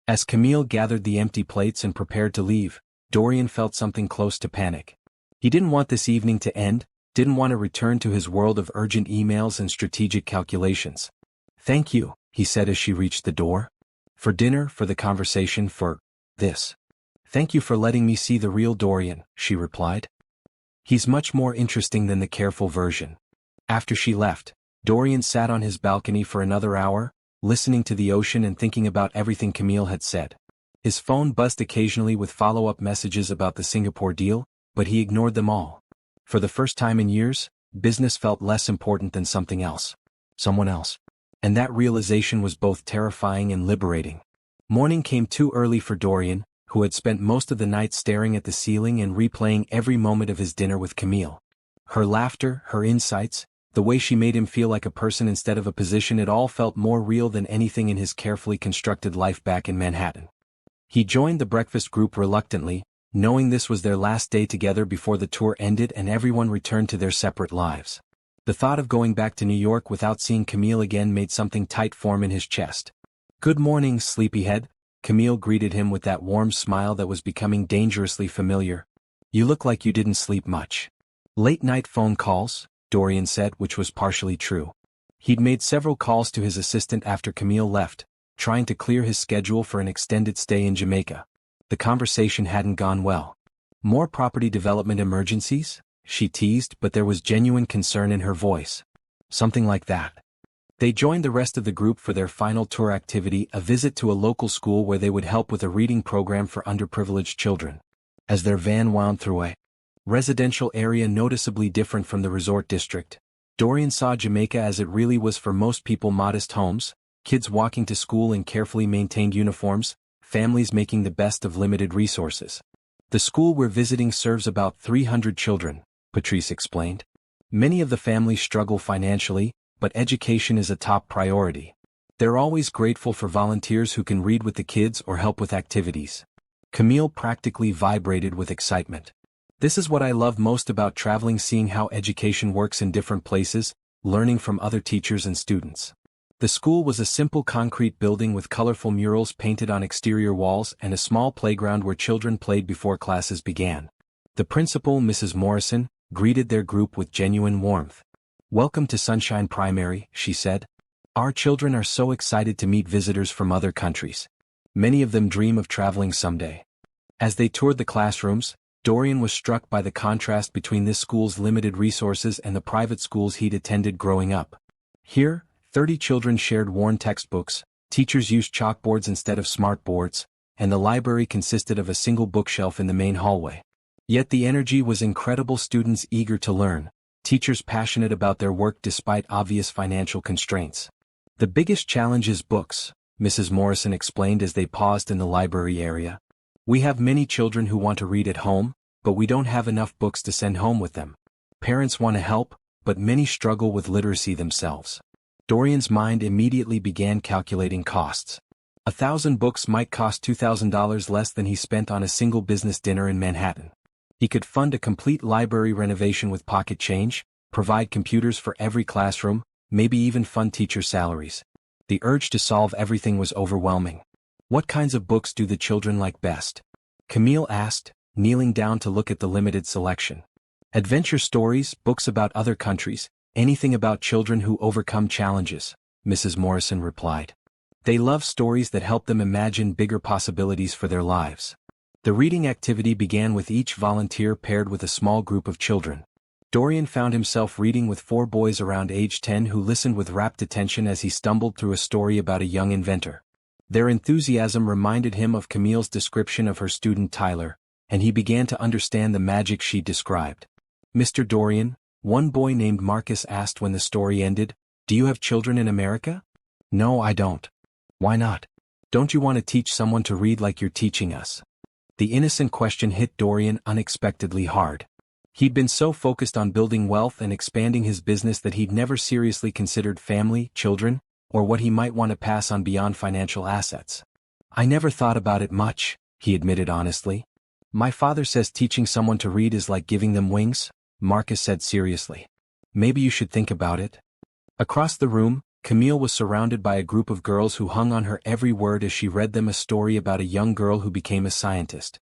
As Camille gathered the empty plates and prepared to leave, Dorian felt something close to panic. He didn't want this evening to end, didn't want to return to his world of urgent emails and strategic calculations. Thank you, he said as she reached the door. For dinner, for the conversation, for this. Thank you for letting me see the real Dorian, she replied. He's much more interesting than the careful version. After she left, Dorian sat on his balcony for another hour, listening to the ocean and thinking about everything Camille had said. His phone buzzed occasionally with follow-up messages about the Singapore deal, but he ignored them all. For the first time in years, business felt less important than something else. Someone else. And that realization was both terrifying and liberating. Morning came too early for Dorian, who had spent most of the night staring at the ceiling and replaying every moment of his dinner with Camille. Her laughter, her insights, the way she made him feel like a person instead of a position, it all felt more real than anything in his carefully constructed life back in Manhattan. He joined the breakfast group reluctantly, knowing this was their last day together before the tour ended and everyone returned to their separate lives. The thought of going back to New York without seeing Camille again made something tight form in his chest. Good morning, sleepyhead, Camille greeted him with that warm smile that was becoming dangerously familiar. You look like you didn't sleep much. Late-night phone calls, Dorian said, which was partially true. He'd made several calls to his assistant after Camille left, trying to clear his schedule for an extended stay in Jamaica. The conversation hadn't gone well. More property development emergencies? She teased, but there was genuine concern in her voice. Something like that. They joined the rest of the group for their final tour activity, a visit to a local school where they would help with a reading program for underprivileged children. As their van wound through a residential area noticeably different from the resort district, Dorian saw Jamaica as it really was for most people: modest homes, kids walking to school in carefully maintained uniforms, families making the best of limited resources. The school we're visiting serves about 300 children, Patrice explained. Many of the families struggle financially, but education is a top priority. They're always grateful for volunteers who can read with the kids or help with activities. Camille practically vibrated with excitement. This is what I love most about traveling: seeing how education works in different places, learning from other teachers and students. The school was a simple concrete building with colorful murals painted on exterior walls and a small playground where children played before classes began. The principal, Mrs. Morrison, greeted their group with genuine warmth. "Welcome to Sunshine Primary," she said. "Our children are so excited to meet visitors from other countries. Many of them dream of traveling someday." As they toured the classrooms, Dorian was struck by the contrast between this school's limited resources and the private schools he'd attended growing up. Here, 30 children shared worn textbooks, teachers used chalkboards instead of smartboards, and the library consisted of a single bookshelf in the main hallway. Yet the energy was incredible, students eager to learn, teachers passionate about their work despite obvious financial constraints. "The biggest challenge is books," Mrs. Morrison explained as they paused in the library area. "We have many children who want to read at home, but we don't have enough books to send home with them. Parents want to help, but many struggle with literacy themselves." Dorian's mind immediately began calculating costs. 1,000 books might cost $2,000 less than he spent on a single business dinner in Manhattan. He could fund a complete library renovation with pocket change, provide computers for every classroom, maybe even fund teacher salaries. The urge to solve everything was overwhelming. "What kinds of books do the children like best?" Camille asked, kneeling down to look at the limited selection. "Adventure stories, books about other countries, anything about children who overcome challenges," Mrs. Morrison replied. "They love stories that help them imagine bigger possibilities for their lives." The reading activity began with each volunteer paired with a small group of children. Dorian found himself reading with 4 boys around age 10 who listened with rapt attention as he stumbled through a story about a young inventor. Their enthusiasm reminded him of Camille's description of her student Tyler, and he began to understand the magic she described. "Mr. Dorian," one boy named Marcus asked when the story ended, "do you have children in America?" "No, I don't." "Why not? Don't you want to teach someone to read like you're teaching us?" The innocent question hit Dorian unexpectedly hard. He'd been so focused on building wealth and expanding his business that he'd never seriously considered family, children, or what he might want to pass on beyond financial assets. "I never thought about it much," he admitted honestly. "My father says teaching someone to read is like giving them wings," Marcus said seriously. "Maybe you should think about it." Across the room, Camille was surrounded by a group of girls who hung on her every word as she read them a story about a young girl who became a scientist.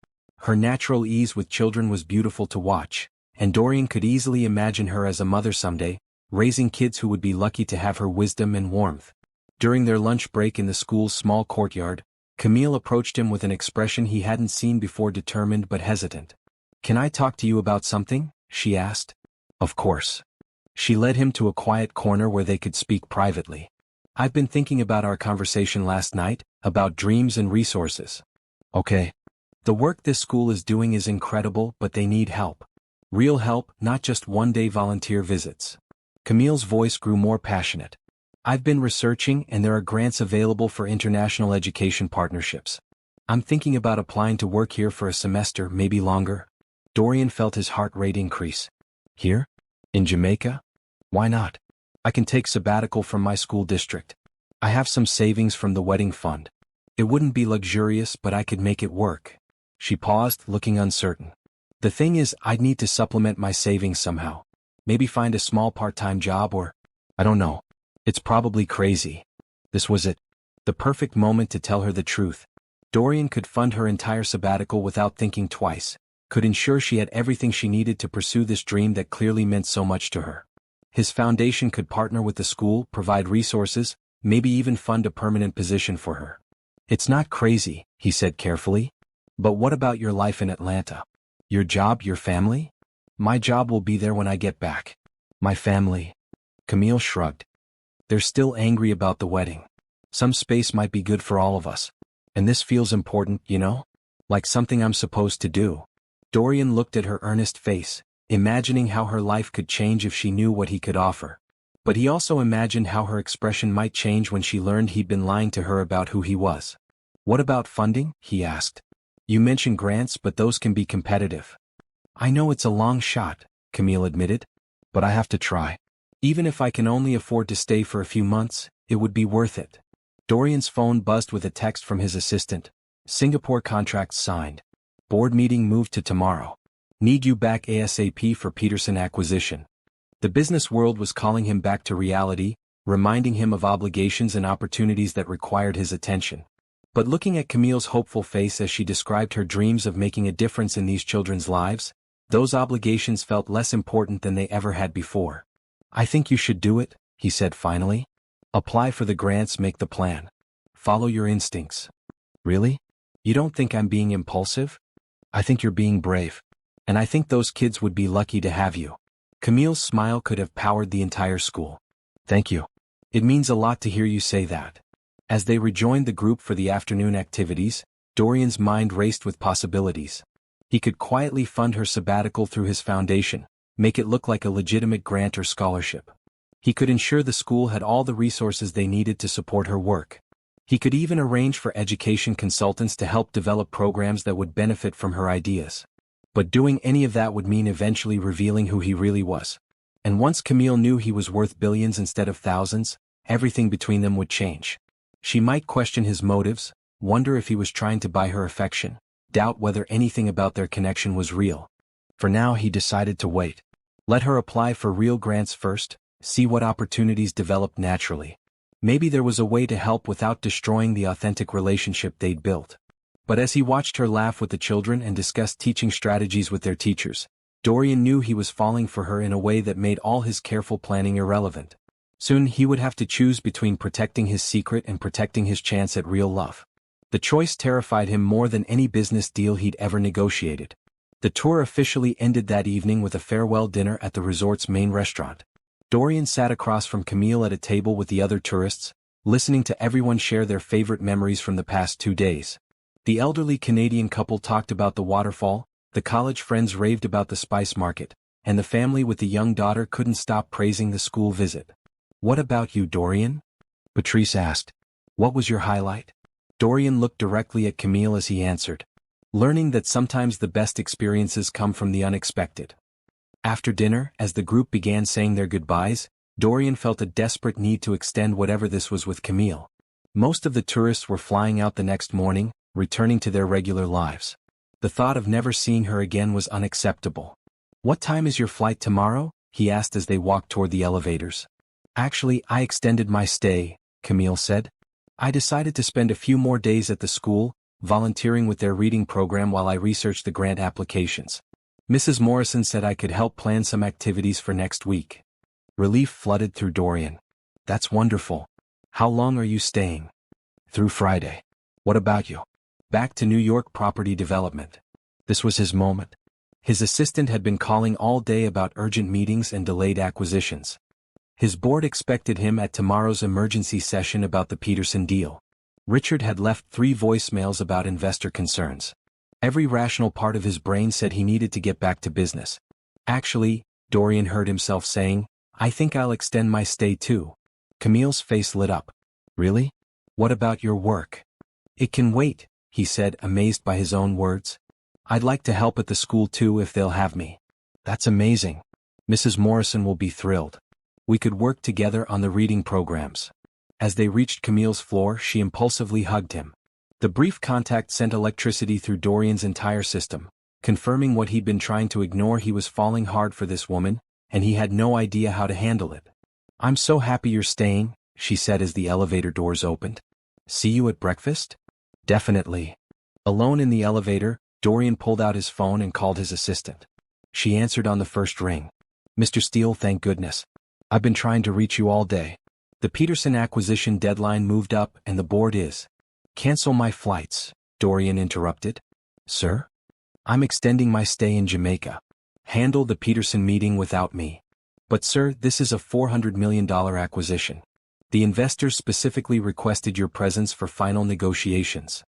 Her natural ease with children was beautiful to watch, and Dorian could easily imagine her as a mother someday, raising kids who would be lucky to have her wisdom and warmth. During their lunch break in the school's small courtyard, Camille approached him with an expression he hadn't seen before, determined but hesitant. "Can I talk to you about something?" she asked. "Of course." She led him to a quiet corner where they could speak privately. "I've been thinking about our conversation last night, about dreams and resources." "Okay." "The work this school is doing is incredible, but they need help. Real help, not just one-day volunteer visits." Camille's voice grew more passionate. "I've been researching and there are grants available for international education partnerships. I'm thinking about applying to work here for a semester, maybe longer." Dorian felt his heart rate increase. "Here? In Jamaica? Why not? I can take sabbatical from my school district. I have some savings from the wedding fund. It wouldn't be luxurious, but I could make it work." She paused, looking uncertain. "The thing is, I'd need to supplement my savings somehow. Maybe find a small part-time job or... I don't know. It's probably crazy." This was it. The perfect moment to tell her the truth. Dorian could fund her entire sabbatical without thinking twice, could ensure she had everything she needed to pursue this dream that clearly meant so much to her. His foundation could partner with the school, provide resources, maybe even fund a permanent position for her. "It's not crazy," he said carefully. "But what about your life in Atlanta? Your job, your family?" "My job will be there when I get back. My family..." Camille shrugged. "They're still angry about the wedding. Some space might be good for all of us. And this feels important, you know? Like something I'm supposed to do." Dorian looked at her earnest face, imagining how her life could change if she knew what he could offer. But he also imagined how her expression might change when she learned he'd been lying to her about who he was. "What about funding?" he asked. "You mentioned grants, but those can be competitive." "I know it's a long shot," Camille admitted, "but I have to try. Even if I can only afford to stay for a few months, it would be worth it." Dorian's phone buzzed with a text from his assistant. "Singapore contracts signed. Board meeting moved to tomorrow. Need you back ASAP for Peterson acquisition." The business world was calling him back to reality, reminding him of obligations and opportunities that required his attention. But looking at Camille's hopeful face as she described her dreams of making a difference in these children's lives, Those obligations felt less important than they ever had before. "I think you should do it," he said finally. "Apply for the grants, make the plan. Follow your instincts." "Really? You don't think I'm being impulsive?" "I think you're being brave. And I think those kids would be lucky to have you." Camille's smile could have powered the entire school. "Thank you. It means a lot to hear you say that." As they rejoined the group for the afternoon activities, Dorian's mind raced with possibilities. He could quietly fund her sabbatical through his foundation, make it look like a legitimate grant or scholarship. He could ensure the school had all the resources they needed to support her work. He could even arrange for education consultants to help develop programs that would benefit from her ideas. But doing any of that would mean eventually revealing who he really was. And once Camille knew he was worth billions instead of thousands, everything between them would change. She might question his motives, wonder if he was trying to buy her affection, doubt whether anything about their connection was real. For now he decided to wait. Let her apply for real grants first, see what opportunities developed naturally. Maybe there was a way to help without destroying the authentic relationship they'd built. But as he watched her laugh with the children and discuss teaching strategies with their teachers, Dorian knew he was falling for her in a way that made all his careful planning irrelevant. Soon he would have to choose between protecting his secret and protecting his chance at real love. The choice terrified him more than any business deal he'd ever negotiated. The tour officially ended that evening with a farewell dinner at the resort's main restaurant. Dorian sat across from Camille at a table with the other tourists, listening to everyone share their favorite memories from the past 2 days. The elderly Canadian couple talked about the waterfall, the college friends raved about the spice market, and the family with the young daughter couldn't stop praising the school visit. "What about you, Dorian?" Patrice asked. "What was your highlight?" Dorian looked directly at Camille as he answered, learning that sometimes the best experiences come from the unexpected. After dinner, as the group began saying their goodbyes, Dorian felt a desperate need to extend whatever this was with Camille. Most of the tourists were flying out the next morning, returning to their regular lives. The thought of never seeing her again was unacceptable. "What time is your flight tomorrow?" he asked as they walked toward the elevators. "Actually, I extended my stay," Camille said. "I decided to spend a few more days at the school, volunteering with their reading program while I researched the grant applications. Mrs. Morrison said I could help plan some activities for next week." Relief flooded through Dorian. "That's wonderful. How long are you staying?" "Through Friday. What about you?" "Back to New York property development." This was his moment. His assistant had been calling all day about urgent meetings and delayed acquisitions. His board expected him at tomorrow's emergency session about the Peterson deal. Richard had left 3 voicemails about investor concerns. Every rational part of his brain said he needed to get back to business. "Actually," Dorian heard himself saying, "I think I'll extend my stay too." Camille's face lit up. "Really? What about your work?" "It can wait," he said, amazed by his own words. "I'd like to help at the school too if they'll have me." "That's amazing. Mrs. Morrison will be thrilled. We could work together on the reading programs." As they reached Camille's floor, she impulsively hugged him. The brief contact sent electricity through Dorian's entire system, confirming what he'd been trying to ignore. He was falling hard for this woman, and he had no idea how to handle it. "I'm so happy you're staying," she said as the elevator doors opened. "See you at breakfast?" "Definitely." Alone in the elevator, Dorian pulled out his phone and called his assistant. She answered on the first ring. "Mr. Steele, thank goodness. I've been trying to reach you all day. The Peterson acquisition deadline moved up and the board is—" "Cancel my flights," Dorian interrupted. "Sir? I'm extending my stay in Jamaica. Handle the Peterson meeting without me." "But sir, this is a $400 million acquisition. The investors specifically requested your presence for final negotiations."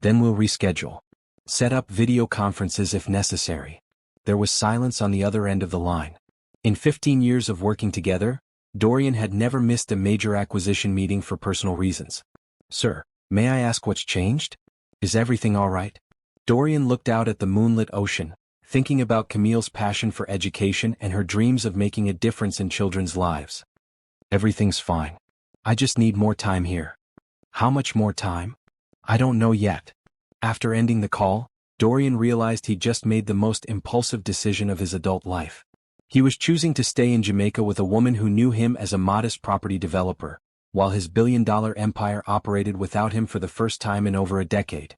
"Then we'll reschedule. Set up video conferences if necessary." There was silence on the other end of the line. In 15 years of working together, Dorian had never missed a major acquisition meeting for personal reasons. "Sir, may I ask what's changed? Is everything all right?" Dorian looked out at the moonlit ocean, thinking about Camille's passion for education and her dreams of making a difference in children's lives. "Everything's fine. I just need more time here." "How much more time?" "I don't know yet." After ending the call, Dorian realized he'd just made the most impulsive decision of his adult life. He was choosing to stay in Jamaica with a woman who knew him as a modest property developer, while his billion-dollar empire operated without him for the first time in over a decade.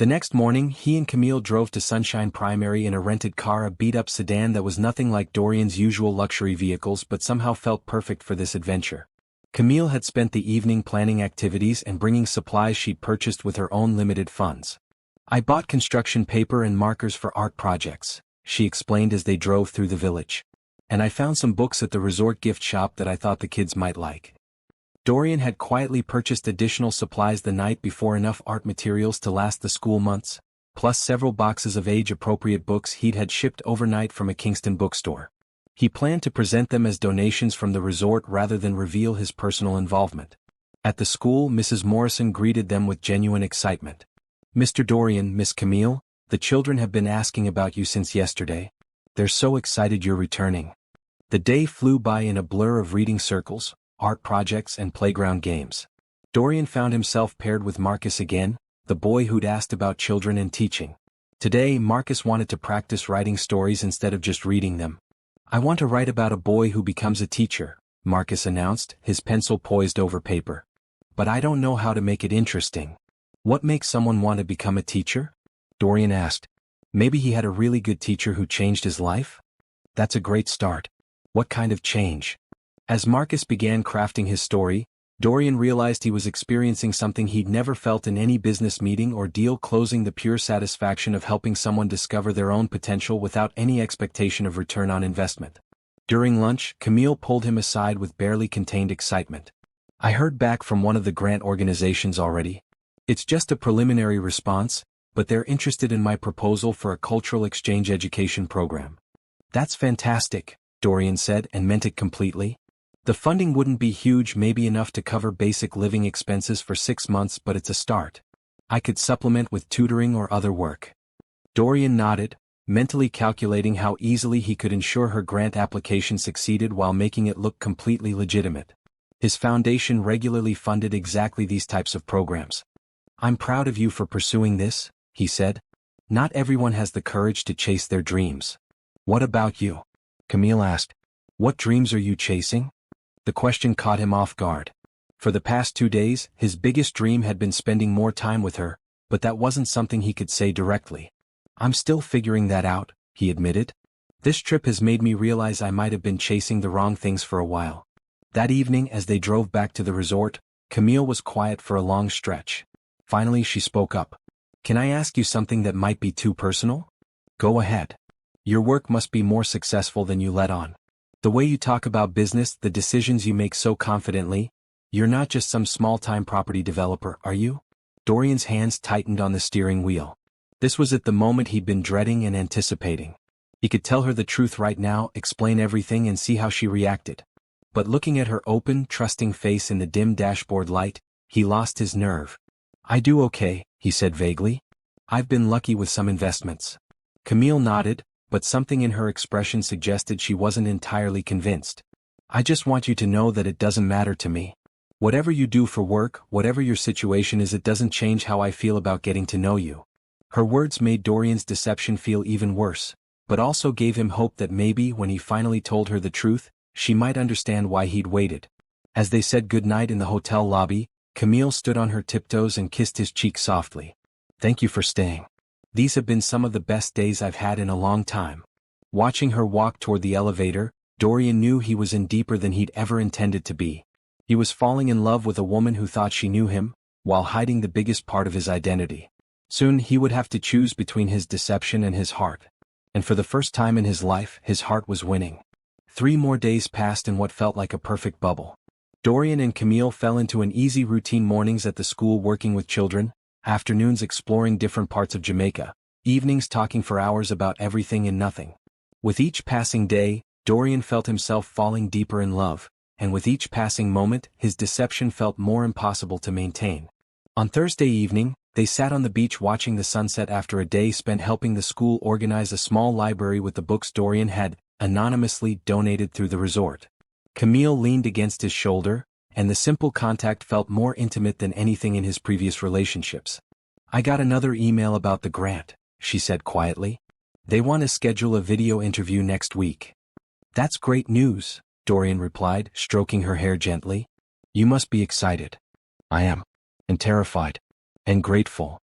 The next morning, he and Camille drove to Sunshine Primary in a rented car, a beat-up sedan that was nothing like Dorian's usual luxury vehicles but somehow felt perfect for this adventure. Camille had spent the evening planning activities and bringing supplies she'd purchased with her own limited funds. "I bought construction paper and markers for art projects," she explained as they drove through the village. "And I found some books at the resort gift shop that I thought the kids might like." Dorian had quietly purchased additional supplies the night before, enough art materials to last the school months, plus several boxes of age-appropriate books he'd had shipped overnight from a Kingston bookstore. He planned to present them as donations from the resort rather than reveal his personal involvement. At the school, Mrs. Morrison greeted them with genuine excitement. "Mr. Dorian, Miss Camille, the children have been asking about you since yesterday. They're so excited you're returning." The day flew by in a blur of reading circles, art projects and playground games. Dorian found himself paired with Marcus again, the boy who'd asked about children and teaching. Today, Marcus wanted to practice writing stories instead of just reading them. "I want to write about a boy who becomes a teacher," Marcus announced, his pencil poised over paper. "But I don't know how to make it interesting." "What makes someone want to become a teacher?" Dorian asked. "Maybe he had a really good teacher who changed his life?" "That's a great start. What kind of change?" As Marcus began crafting his story, Dorian realized he was experiencing something he'd never felt in any business meeting or deal closing: the pure satisfaction of helping someone discover their own potential without any expectation of return on investment. During lunch, Camille pulled him aside with barely contained excitement. "I heard back from one of the grant organizations already. It's just a preliminary response, but they're interested in my proposal for a cultural exchange education program." "That's fantastic," Dorian said, and meant it completely. "The funding wouldn't be huge, maybe enough to cover basic living expenses for 6 months, but it's a start. I could supplement with tutoring or other work." Dorian nodded, mentally calculating how easily he could ensure her grant application succeeded while making it look completely legitimate. His foundation regularly funded exactly these types of programs. "I'm proud of you for pursuing this," he said. "Not everyone has the courage to chase their dreams." "What about you?" Camille asked. "What dreams are you chasing?" The question caught him off guard. For the past 2 days, his biggest dream had been spending more time with her, but that wasn't something he could say directly. "I'm still figuring that out," he admitted. "This trip has made me realize I might have been chasing the wrong things for a while." That evening, as they drove back to the resort, Camille was quiet for a long stretch. Finally, she spoke up. "Can I ask you something that might be too personal?" "Go ahead." "Your work must be more successful than you let on. The way you talk about business, the decisions you make so confidently. You're not just some small-time property developer, are you?" Dorian's hands tightened on the steering wheel. This was at the moment he'd been dreading and anticipating. He could tell her the truth right now, explain everything and see how she reacted. But looking at her open, trusting face in the dim dashboard light, he lost his nerve. "I do okay," he said vaguely. "I've been lucky with some investments." Camille nodded, but something in her expression suggested she wasn't entirely convinced. "I just want you to know that it doesn't matter to me. Whatever you do for work, whatever your situation is, it doesn't change how I feel about getting to know you." Her words made Dorian's deception feel even worse, but also gave him hope that maybe when he finally told her the truth, she might understand why he'd waited. As they said goodnight in the hotel lobby, Camille stood on her tiptoes and kissed his cheek softly. "Thank you for staying. These have been some of the best days I've had in a long time." Watching her walk toward the elevator, Dorian knew he was in deeper than he'd ever intended to be. He was falling in love with a woman who thought she knew him, while hiding the biggest part of his identity. Soon he would have to choose between his deception and his heart. And for the first time in his life, his heart was winning. 3 more days passed in what felt like a perfect bubble. Dorian and Camille fell into an easy routine: mornings at the school working with children, afternoons exploring different parts of Jamaica, evenings talking for hours about everything and nothing. With each passing day, Dorian felt himself falling deeper in love, and with each passing moment, his deception felt more impossible to maintain. On Thursday evening, they sat on the beach watching the sunset after a day spent helping the school organize a small library with the books Dorian had anonymously donated through the resort. Camille leaned against his shoulder, and the simple contact felt more intimate than anything in his previous relationships. "I got another email about the grant," she said quietly. "They want to schedule a video interview next week." "That's great news," Dorian replied, stroking her hair gently. "You must be excited." "I am. And terrified. And grateful."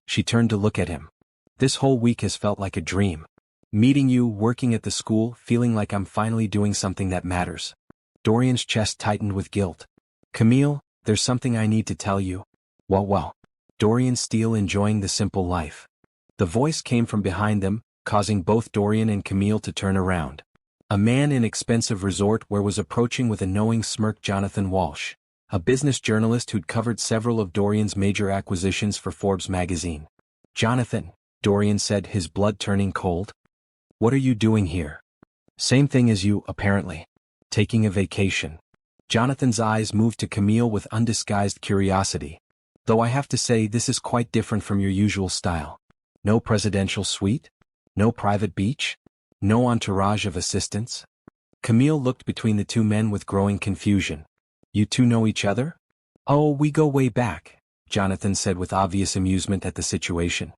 She turned to look at him. This whole week has felt like a dream. Meeting you, working at the school, feeling like I'm finally doing something that matters. Dorian's chest tightened with guilt. Camille, there's something I need to tell you. Well. Dorian Steele enjoying the simple life. The voice came from behind them, causing both Dorian and Camille to turn around. A man in expensive resort where was approaching with a knowing smirk Jonathan Walsh, a business journalist who'd covered several of Dorian's major acquisitions for Forbes magazine. Jonathan, Dorian said, his blood turning cold. What are you doing here? Same thing as you, apparently. Taking a vacation. Jonathan's eyes moved to Camille with undisguised curiosity. Though I have to say this is quite different from your usual style. No presidential suite? No private beach? No entourage of assistants? Camille looked between the two men with growing confusion. You two know each other? Oh, we go way back, Jonathan said with obvious amusement at the situation.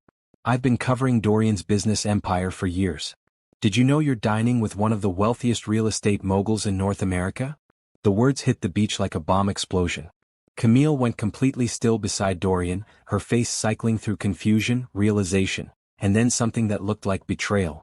I've been covering Dorian's business empire for years. Did you know you're dining with one of the wealthiest real estate moguls in North America? The words hit the beach like a bomb explosion. Camille went completely still beside Dorian, her face cycling through confusion, realization, and then something that looked like betrayal.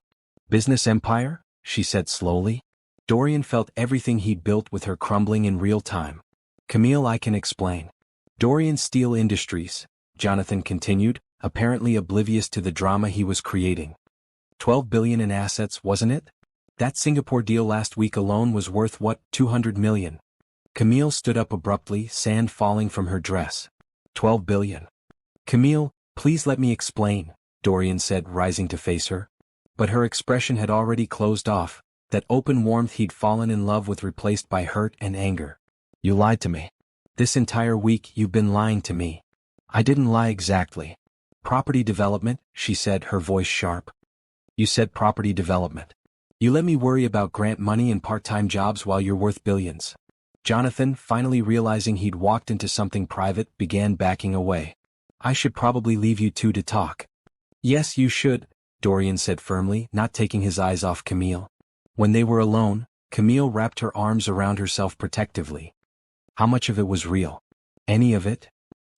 Business empire? She said slowly. Dorian felt everything he'd built with her crumbling in real time. Camille, I can explain. Dorian Steel Industries, Jonathan continued, apparently oblivious to the drama he was creating. 12 billion in assets, wasn't it? That Singapore deal last week alone was worth what, 200 million? Camille stood up abruptly, sand falling from her dress. 12 billion. Camille, please let me explain, Dorian said, rising to face her. But her expression had already closed off, that open warmth he'd fallen in love with replaced by hurt and anger. You lied to me. This entire week you've been lying to me. I didn't lie exactly. Property development, she said, her voice sharp. You said property development. You let me worry about grant money and part-time jobs while you're worth billions. Jonathan, finally realizing he'd walked into something private, began backing away. I should probably leave you two to talk. Yes, you should, Dorian said firmly, not taking his eyes off Camille. When they were alone, Camille wrapped her arms around herself protectively. How much of it was real? Any of it?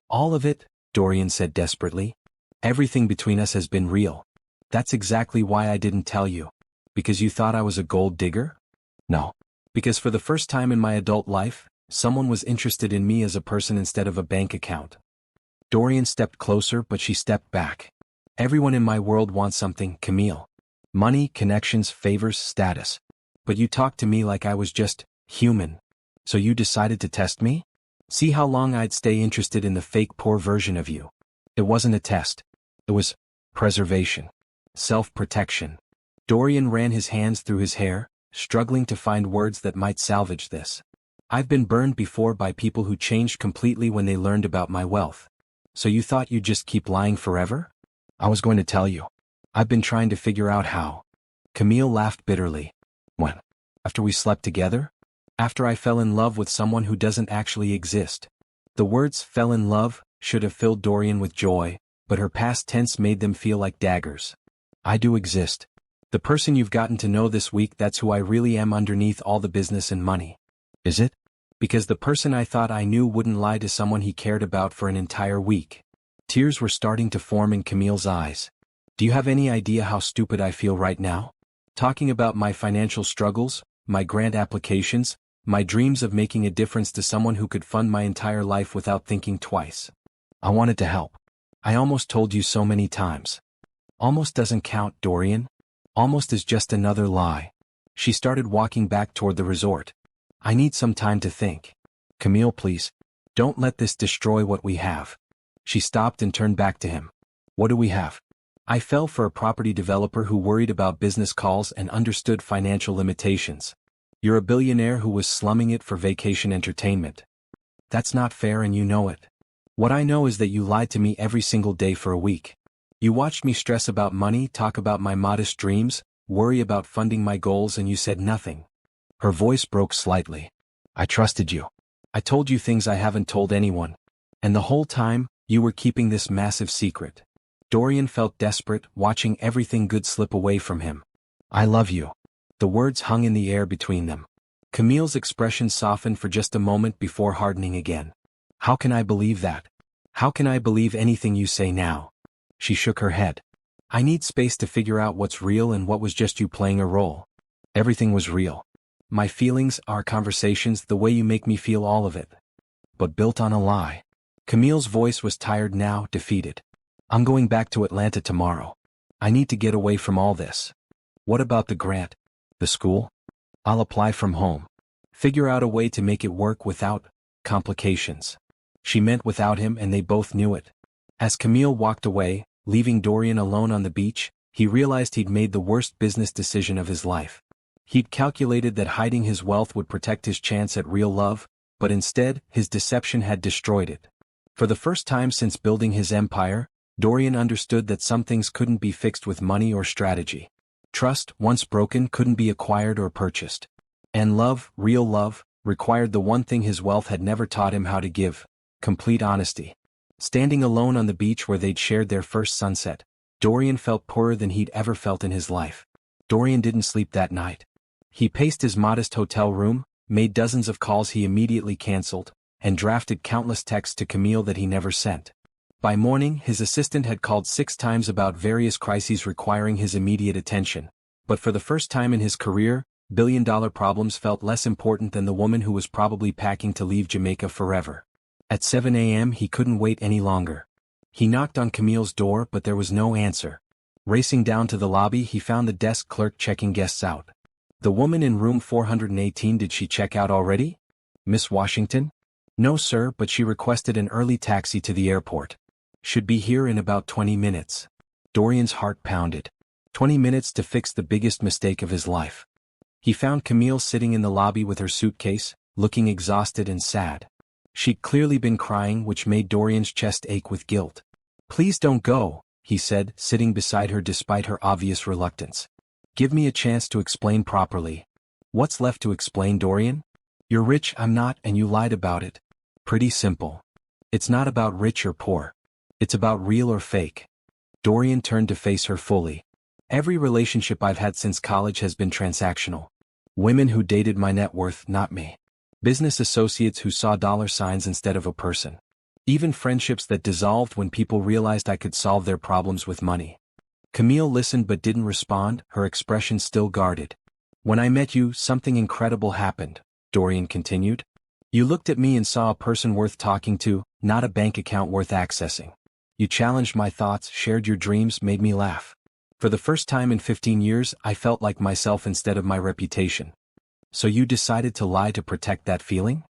All of it, Dorian said desperately. Everything between us has been real. That's exactly why I didn't tell you. Because you thought I was a gold digger? No. Because for the first time in my adult life, someone was interested in me as a person instead of a bank account. Dorian stepped closer, but she stepped back. Everyone in my world wants something, Camille. Money, connections, favors, status. But you talked to me like I was just human. So you decided to test me? See how long I'd stay interested in the fake poor version of you. It wasn't a test. It was preservation. Self-protection. Dorian ran his hands through his hair, struggling to find words that might salvage this. I've been burned before by people who changed completely when they learned about my wealth. So you thought you'd just keep lying forever? I was going to tell you. I've been trying to figure out how. Camille laughed bitterly. When? After we slept together? After I fell in love with someone who doesn't actually exist. The words fell in love should have filled Dorian with joy, but her past tense made them feel like daggers. I do exist. The person you've gotten to know this week, that's who I really am underneath all the business and money. Is it? Because the person I thought I knew wouldn't lie to someone he cared about for an entire week. Tears were starting to form in Camille's eyes. Do you have any idea how stupid I feel right now? Talking about my financial struggles, my grant applications, my dreams of making a difference to someone who could fund my entire life without thinking twice. I wanted to help. I almost told you so many times. Almost doesn't count, Dorian. Almost is just another lie. She started walking back toward the resort. I need some time to think. Camille, please. Don't let this destroy what we have. She stopped and turned back to him. What do we have? I fell for a property developer who worried about business calls and understood financial limitations. You're a billionaire who was slumming it for vacation entertainment. That's not fair and you know it. What I know is that you lied to me every single day for a week. You watched me stress about money, talk about my modest dreams, worry about funding my goals, and you said nothing. Her voice broke slightly. I trusted you. I told you things I haven't told anyone. And the whole time, you were keeping this massive secret. Dorian felt desperate, watching everything good slip away from him. I love you. The words hung in the air between them. Camille's expression softened for just a moment before hardening again. How can I believe that? How can I believe anything you say now? She shook her head. I need space to figure out what's real and what was just you playing a role. Everything was real. My feelings, our conversations, the way you make me feel, all of it. But built on a lie. Camille's voice was tired now, defeated. I'm going back to Atlanta tomorrow. I need to get away from all this. What about the grant? The school? I'll apply from home. Figure out a way to make it work without complications. She meant without him, and they both knew it. As Camille walked away, leaving Dorian alone on the beach, he realized he'd made the worst business decision of his life. He'd calculated that hiding his wealth would protect his chance at real love, but instead, his deception had destroyed it. For the first time since building his empire, Dorian understood that some things couldn't be fixed with money or strategy. Trust, once broken, couldn't be acquired or purchased. And love, real love, required the one thing his wealth had never taught him how to give: complete honesty. Standing alone on the beach where they'd shared their first sunset, Dorian felt poorer than he'd ever felt in his life. Dorian didn't sleep that night. He paced his modest hotel room, made dozens of calls he immediately canceled, and drafted countless texts to Camille that he never sent. By morning, his assistant had called 6 times about various crises requiring his immediate attention, but for the first time in his career, billion-dollar problems felt less important than the woman who was probably packing to leave Jamaica forever. At 7 a.m. he couldn't wait any longer. He knocked on Camille's door, but there was no answer. Racing down to the lobby, he found the desk clerk checking guests out. The woman in room 418, did she check out already? Miss Washington? No, sir, but she requested an early taxi to the airport. Should be here in about 20 minutes. Dorian's heart pounded. 20 minutes to fix the biggest mistake of his life. He found Camille sitting in the lobby with her suitcase, looking exhausted and sad. She'd clearly been crying, which made Dorian's chest ache with guilt. Please don't go, he said, sitting beside her despite her obvious reluctance. Give me a chance to explain properly. What's left to explain, Dorian? You're rich, I'm not, and you lied about it. Pretty simple. It's not about rich or poor. It's about real or fake. Dorian turned to face her fully. Every relationship I've had since college has been transactional. Women who dated my net worth, not me. Business associates who saw dollar signs instead of a person. Even friendships that dissolved when people realized I could solve their problems with money. Camille listened but didn't respond, her expression still guarded. When I met you, something incredible happened, Dorian continued. You looked at me and saw a person worth talking to, not a bank account worth accessing. You challenged my thoughts, shared your dreams, made me laugh. For the first time in 15 years, I felt like myself instead of my reputation. So you decided to lie to protect that feeling?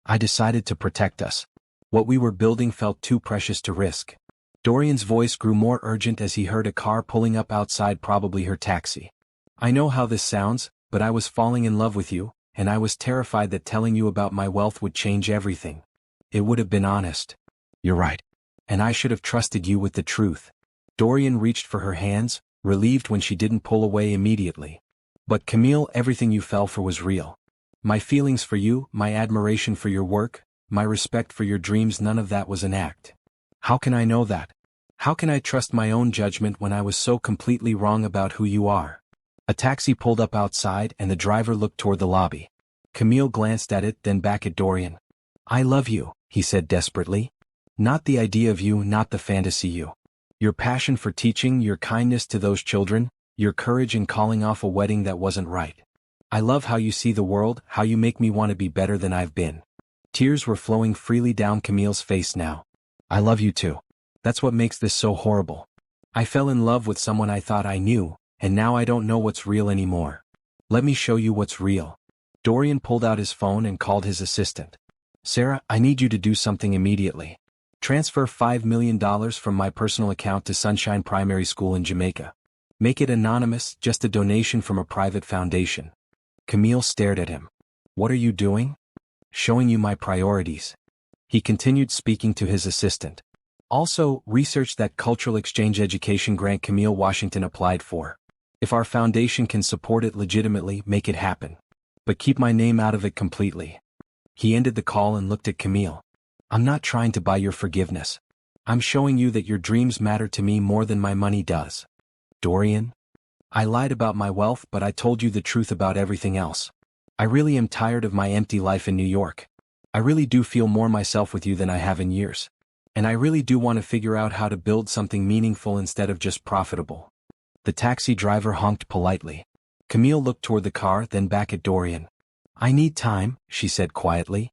I decided to protect us. What we were building felt too precious to risk. Dorian's voice grew more urgent as he heard a car pulling up outside, probably her taxi. I know how this sounds, but I was falling in love with you, and I was terrified that telling you about my wealth would change everything. It would have been honest. You're right. And I should have trusted you with the truth. Dorian reached for her hands, relieved when she didn't pull away immediately. But Camille, everything you fell for was real. My feelings for you, my admiration for your work, my respect for your dreams, none of that was an act. How can I know that? How can I trust my own judgment when I was so completely wrong about who you are? A taxi pulled up outside and the driver looked toward the lobby. Camille glanced at it, then back at Dorian. I love you, he said desperately. Not the idea of you, not the fantasy you. Your passion for teaching, your kindness to those children, your courage in calling off a wedding that wasn't right. I love how you see the world, how you make me want to be better than I've been. Tears were flowing freely down Camille's face now. I love you too. That's what makes this so horrible. I fell in love with someone I thought I knew, and now I don't know what's real anymore. Let me show you what's real. Dorian pulled out his phone and called his assistant. Sarah, I need you to do something immediately. Transfer $5 million from my personal account to Sunshine Primary School in Jamaica. Make it anonymous, just a donation from a private foundation. Camille stared at him. What are you doing? Showing you my priorities. He continued, speaking to his assistant. Also, research that cultural exchange education grant Camille Washington applied for. If our foundation can support it legitimately, make it happen. But keep my name out of it completely. He ended the call and looked at Camille. I'm not trying to buy your forgiveness. I'm showing you that your dreams matter to me more than my money does. Dorian? I lied about my wealth, but I told you the truth about everything else. I really am tired of my empty life in New York. I really do feel more myself with you than I have in years. And I really do want to figure out how to build something meaningful instead of just profitable. The taxi driver honked politely. Camille looked toward the car, then back at Dorian. I need time, she said quietly.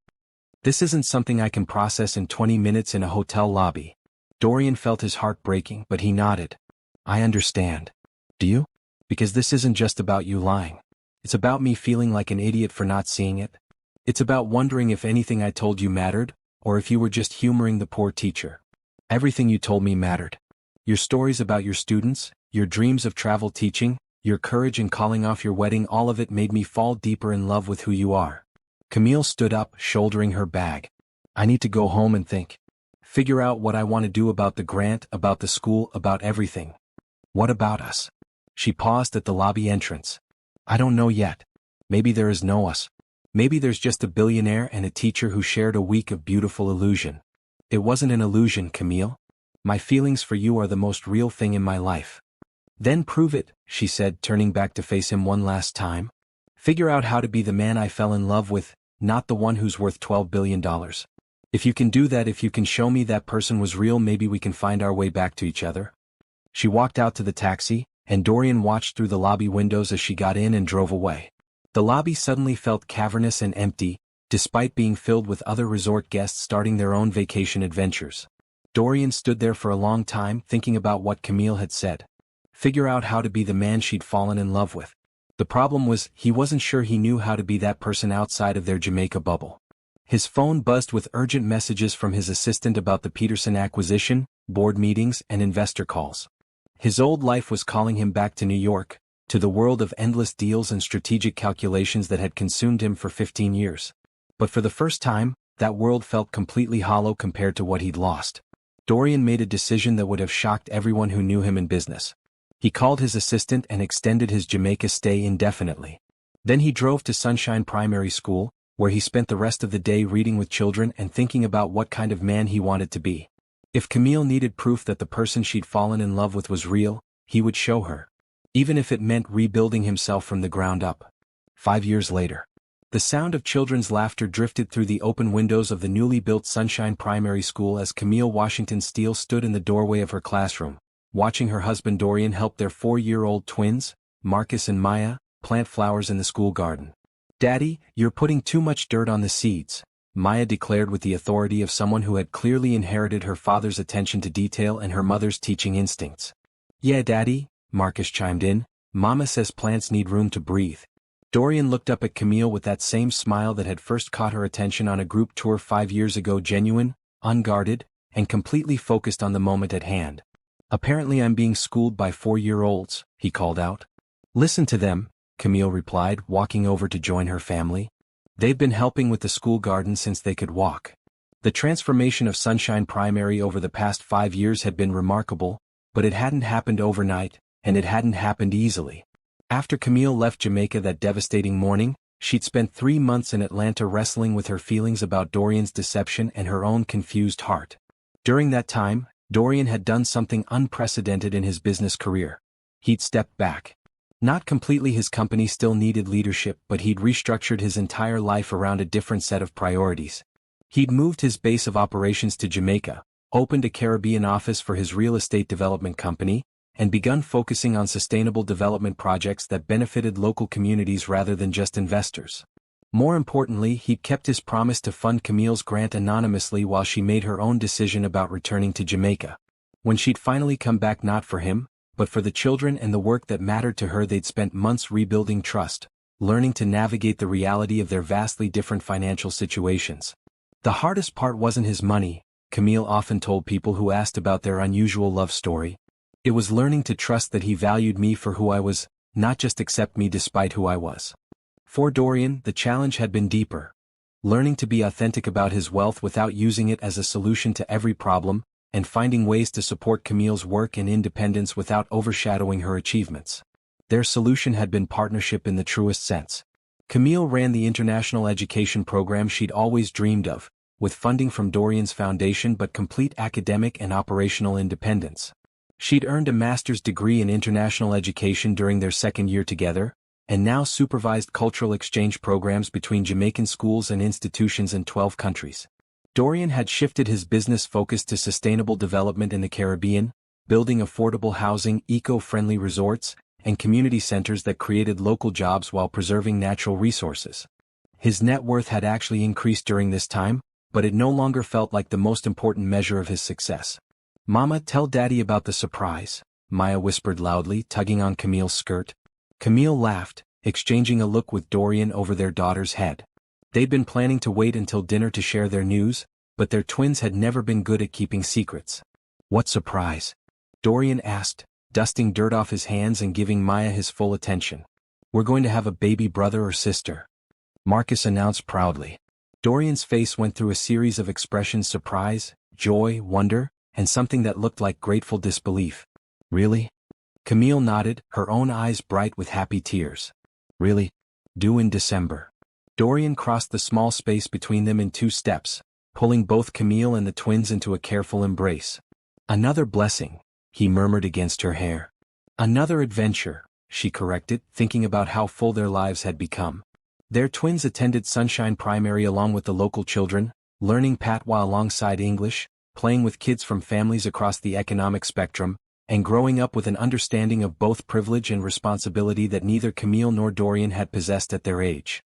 This isn't something I can process in 20 minutes in a hotel lobby. Dorian felt his heart breaking, but he nodded. I understand. Do you? Because this isn't just about you lying. It's about me feeling like an idiot for not seeing it. It's about wondering if anything I told you mattered, or if you were just humoring the poor teacher. Everything you told me mattered. Your stories about your students, your dreams of travel teaching, your courage in calling off your wedding, all of it made me fall deeper in love with who you are. Camille stood up, shouldering her bag. I need to go home and think. Figure out what I want to do about the grant, about the school, about everything. What about us? She paused at the lobby entrance. I don't know yet. Maybe there is no us. Maybe there's just a billionaire and a teacher who shared a week of beautiful illusion. It wasn't an illusion, Camille. My feelings for you are the most real thing in my life. Then prove it, she said, turning back to face him one last time. Figure out how to be the man I fell in love with, not the one who's worth $12 billion. If you can do that, if you can show me that person was real, maybe we can find our way back to each other. She walked out to the taxi, and Dorian watched through the lobby windows as she got in and drove away. The lobby suddenly felt cavernous and empty, despite being filled with other resort guests starting their own vacation adventures. Dorian stood there for a long time, thinking about what Camille had said. Figure out how to be the man she'd fallen in love with. The problem was, he wasn't sure he knew how to be that person outside of their Jamaica bubble. His phone buzzed with urgent messages from his assistant about the Peterson acquisition, board meetings, and investor calls. His old life was calling him back to New York, to the world of endless deals and strategic calculations that had consumed him for 15 years. But for the first time, that world felt completely hollow compared to what he'd lost. Dorian made a decision that would have shocked everyone who knew him in business. He called his assistant and extended his Jamaica stay indefinitely. Then he drove to Sunshine Primary School, where he spent the rest of the day reading with children and thinking about what kind of man he wanted to be. If Camille needed proof that the person she'd fallen in love with was real, he would show her. Even if it meant rebuilding himself from the ground up. 5 years later. The sound of children's laughter drifted through the open windows of the newly built Sunshine Primary School as Camille Washington Steele stood in the doorway of her classroom, watching her husband Dorian help their 4-year-old twins, Marcus and Maya, plant flowers in the school garden. Daddy, you're putting too much dirt on the seeds, Maya declared with the authority of someone who had clearly inherited her father's attention to detail and her mother's teaching instincts. Yeah, Daddy, Marcus chimed in, Mama says plants need room to breathe. Dorian looked up at Camille with that same smile that had first caught her attention on a group tour 5 years ago, genuine, unguarded, and completely focused on the moment at hand. Apparently I'm being schooled by 4-year-olds, he called out. Listen to them, Camille replied, walking over to join her family. They've been helping with the school garden since they could walk. The transformation of Sunshine Primary over the past 5 years had been remarkable, but it hadn't happened overnight, and it hadn't happened easily. After Camille left Jamaica that devastating morning, she'd spent 3 months in Atlanta wrestling with her feelings about Dorian's deception and her own confused heart. During that time, Dorian had done something unprecedented in his business career. He'd stepped back. Not completely, his company still needed leadership, but he'd restructured his entire life around a different set of priorities. He'd moved his base of operations to Jamaica, opened a Caribbean office for his real estate development company, and begun focusing on sustainable development projects that benefited local communities rather than just investors. More importantly, he'd kept his promise to fund Camille's grant anonymously while she made her own decision about returning to Jamaica. When she'd finally come back, not for him, but for the children and the work that mattered to her, they'd spent months rebuilding trust, learning to navigate the reality of their vastly different financial situations. The hardest part wasn't his money, Camille often told people who asked about their unusual love story. It was learning to trust that he valued me for who I was, not just accept me despite who I was. For Dorian, the challenge had been deeper. Learning to be authentic about his wealth without using it as a solution to every problem, and finding ways to support Camille's work and independence without overshadowing her achievements. Their solution had been partnership in the truest sense. Camille ran the international education program she'd always dreamed of, with funding from Dorian's foundation but complete academic and operational independence. She'd earned a master's degree in international education during their second year together, and now supervised cultural exchange programs between Jamaican schools and institutions in 12 countries. Dorian had shifted his business focus to sustainable development in the Caribbean, building affordable housing, eco-friendly resorts, and community centers that created local jobs while preserving natural resources. His net worth had actually increased during this time, but it no longer felt like the most important measure of his success. "Mama, tell Daddy about the surprise," Maya whispered loudly, tugging on Camille's skirt. Camille laughed, exchanging a look with Dorian over their daughter's head. They'd been planning to wait until dinner to share their news, but their twins had never been good at keeping secrets. "What surprise?" Dorian asked, dusting dirt off his hands and giving Maya his full attention. "We're going to have a baby brother or sister," Marcus announced proudly. Dorian's face went through a series of expressions: surprise, joy, wonder, and something that looked like grateful disbelief. "Really?" Camille nodded, her own eyes bright with happy tears. "Really? Due in December." Dorian crossed the small space between them in 2 steps, pulling both Camille and the twins into a careful embrace. "Another blessing," he murmured against her hair. "Another adventure," she corrected, thinking about how full their lives had become. Their twins attended Sunshine Primary along with the local children, learning patois alongside English, playing with kids from families across the economic spectrum, and growing up with an understanding of both privilege and responsibility that neither Camille nor Dorian had possessed at their age.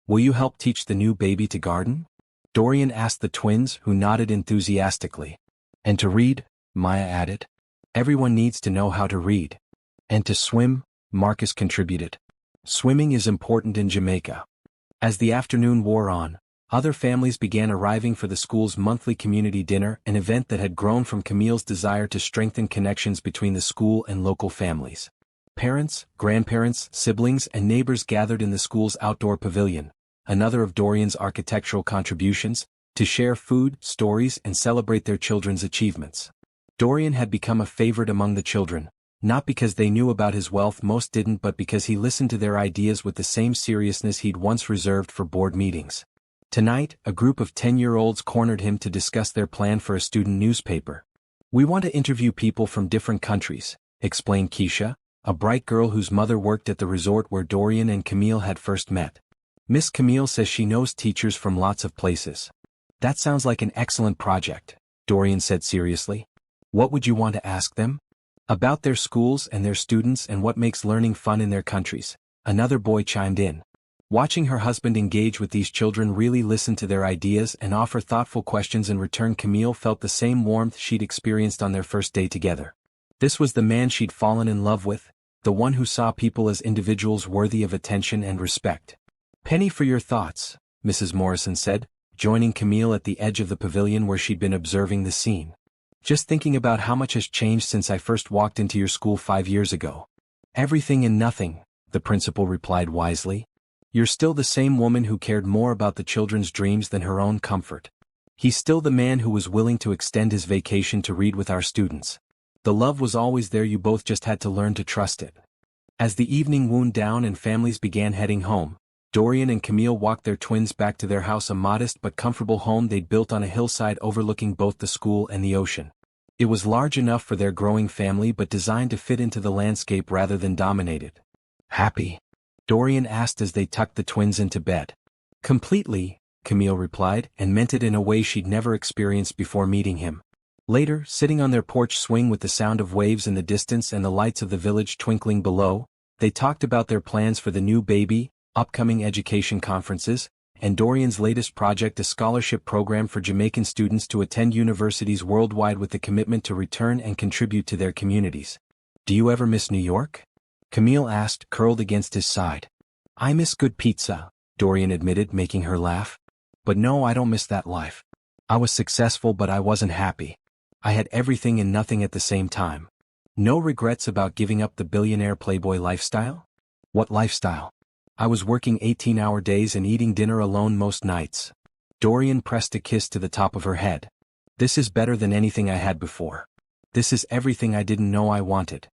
"Will you help teach the new baby to garden?" Dorian asked the twins, who nodded enthusiastically. "And to read," Maya added. "Everyone needs to know how to read." "And to swim," Marcus contributed. "Swimming is important in Jamaica." As the afternoon wore on, other families began arriving for the school's monthly community dinner, an event that had grown from Camille's desire to strengthen connections between the school and local families. Parents, grandparents, siblings, and neighbors gathered in the school's outdoor pavilion, another of Dorian's architectural contributions, to share food, stories, and celebrate their children's achievements. Dorian had become a favorite among the children, not because they knew about his wealth, most didn't, but because he listened to their ideas with the same seriousness he'd once reserved for board meetings. Tonight, a group of 10-year-olds cornered him to discuss their plan for a student newspaper. "We want to interview people from different countries," explained Keisha, a bright girl whose mother worked at the resort where Dorian and Camille had first met. "Miss Camille says she knows teachers from lots of places." "That sounds like an excellent project," Dorian said seriously. "What would you want to ask them?" "About their schools and their students and what makes learning fun in their countries," another boy chimed in. Watching her husband engage with these children, really listen to their ideas and offer thoughtful questions in return, Camille felt the same warmth she'd experienced on their first day together. This was the man she'd fallen in love with, the one who saw people as individuals worthy of attention and respect. "Penny for your thoughts," Mrs. Morrison said, joining Camille at the edge of the pavilion where she'd been observing the scene. "Just thinking about how much has changed since I first walked into your school 5 years ago." "Everything and nothing," the principal replied wisely. "You're still the same woman who cared more about the children's dreams than her own comfort. He's still the man who was willing to extend his vacation to read with our students. The love was always there, you both just had to learn to trust it." As the evening wound down and families began heading home, Dorian and Camille walked their twins back to their house, a modest but comfortable home they'd built on a hillside overlooking both the school and the ocean. It was large enough for their growing family but designed to fit into the landscape rather than dominate it. "Happy?" Dorian asked as they tucked the twins into bed. "Completely," Camille replied, and meant it in a way she'd never experienced before meeting him. Later, sitting on their porch swing with the sound of waves in the distance and the lights of the village twinkling below, they talked about their plans for the new baby, upcoming education conferences, and Dorian's latest project, a scholarship program for Jamaican students to attend universities worldwide with the commitment to return and contribute to their communities. "Do you ever miss New York?" Camille asked, curled against his side. "I miss good pizza," Dorian admitted, making her laugh. "But no, I don't miss that life. I was successful but I wasn't happy. I had everything and nothing at the same time." "No regrets about giving up the billionaire playboy lifestyle?" "What lifestyle?" "I was working 18-hour days and eating dinner alone most nights." Dorian pressed a kiss to the top of her head. "This is better than anything I had before. This is everything I didn't know I wanted."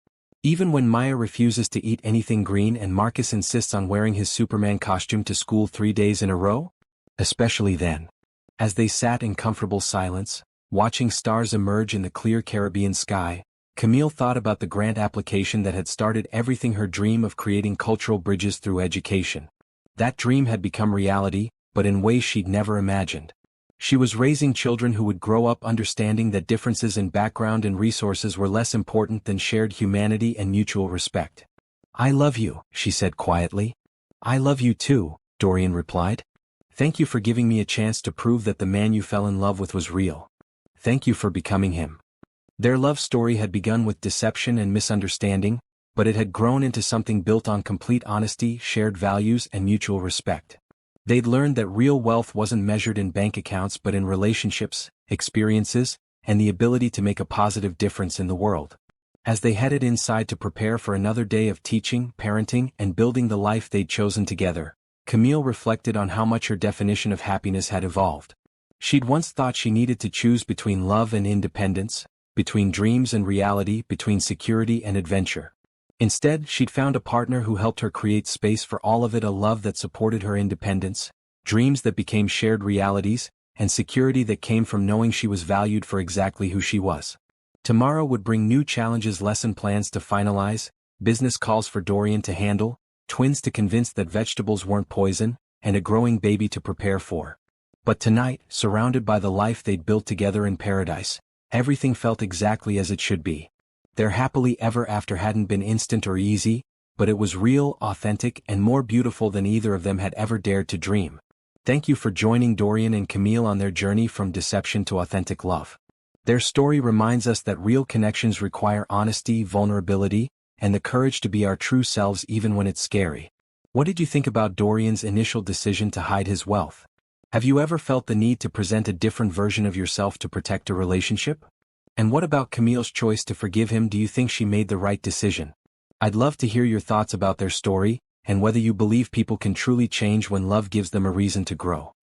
Even when Maya refuses to eat anything green and Marcus insists on wearing his Superman costume to school 3 days in a row? Especially then. As they sat in comfortable silence, watching stars emerge in the clear Caribbean sky, Camille thought about the grant application that had started everything, her dream of creating cultural bridges through education. That dream had become reality, but in ways she'd never imagined. She was raising children who would grow up understanding that differences in background and resources were less important than shared humanity and mutual respect. "I love you," she said quietly. "I love you too," Dorian replied. "Thank you for giving me a chance to prove that the man you fell in love with was real. Thank you for becoming him." Their love story had begun with deception and misunderstanding, but it had grown into something built on complete honesty, shared values, and mutual respect. They'd learned that real wealth wasn't measured in bank accounts but in relationships, experiences, and the ability to make a positive difference in the world. As they headed inside to prepare for another day of teaching, parenting, and building the life they'd chosen together, Camille reflected on how much her definition of happiness had evolved. She'd once thought she needed to choose between love and independence, between dreams and reality, between security and adventure. Instead, she'd found a partner who helped her create space for all of it, a love that supported her independence, dreams that became shared realities, and security that came from knowing she was valued for exactly who she was. Tomorrow would bring new challenges, lesson plans to finalize, business calls for Dorian to handle, twins to convince that vegetables weren't poison, and a growing baby to prepare for. But tonight, surrounded by the life they'd built together in paradise, everything felt exactly as it should be. Their happily ever after hadn't been instant or easy, but it was real, authentic, and more beautiful than either of them had ever dared to dream. Thank you for joining Dorian and Camille on their journey from deception to authentic love. Their story reminds us that real connections require honesty, vulnerability, and the courage to be our true selves even when it's scary. What did you think about Dorian's initial decision to hide his wealth? Have you ever felt the need to present a different version of yourself to protect a relationship? And what about Camille's choice to forgive him? Do you think she made the right decision? I'd love to hear your thoughts about their story, and whether you believe people can truly change when love gives them a reason to grow.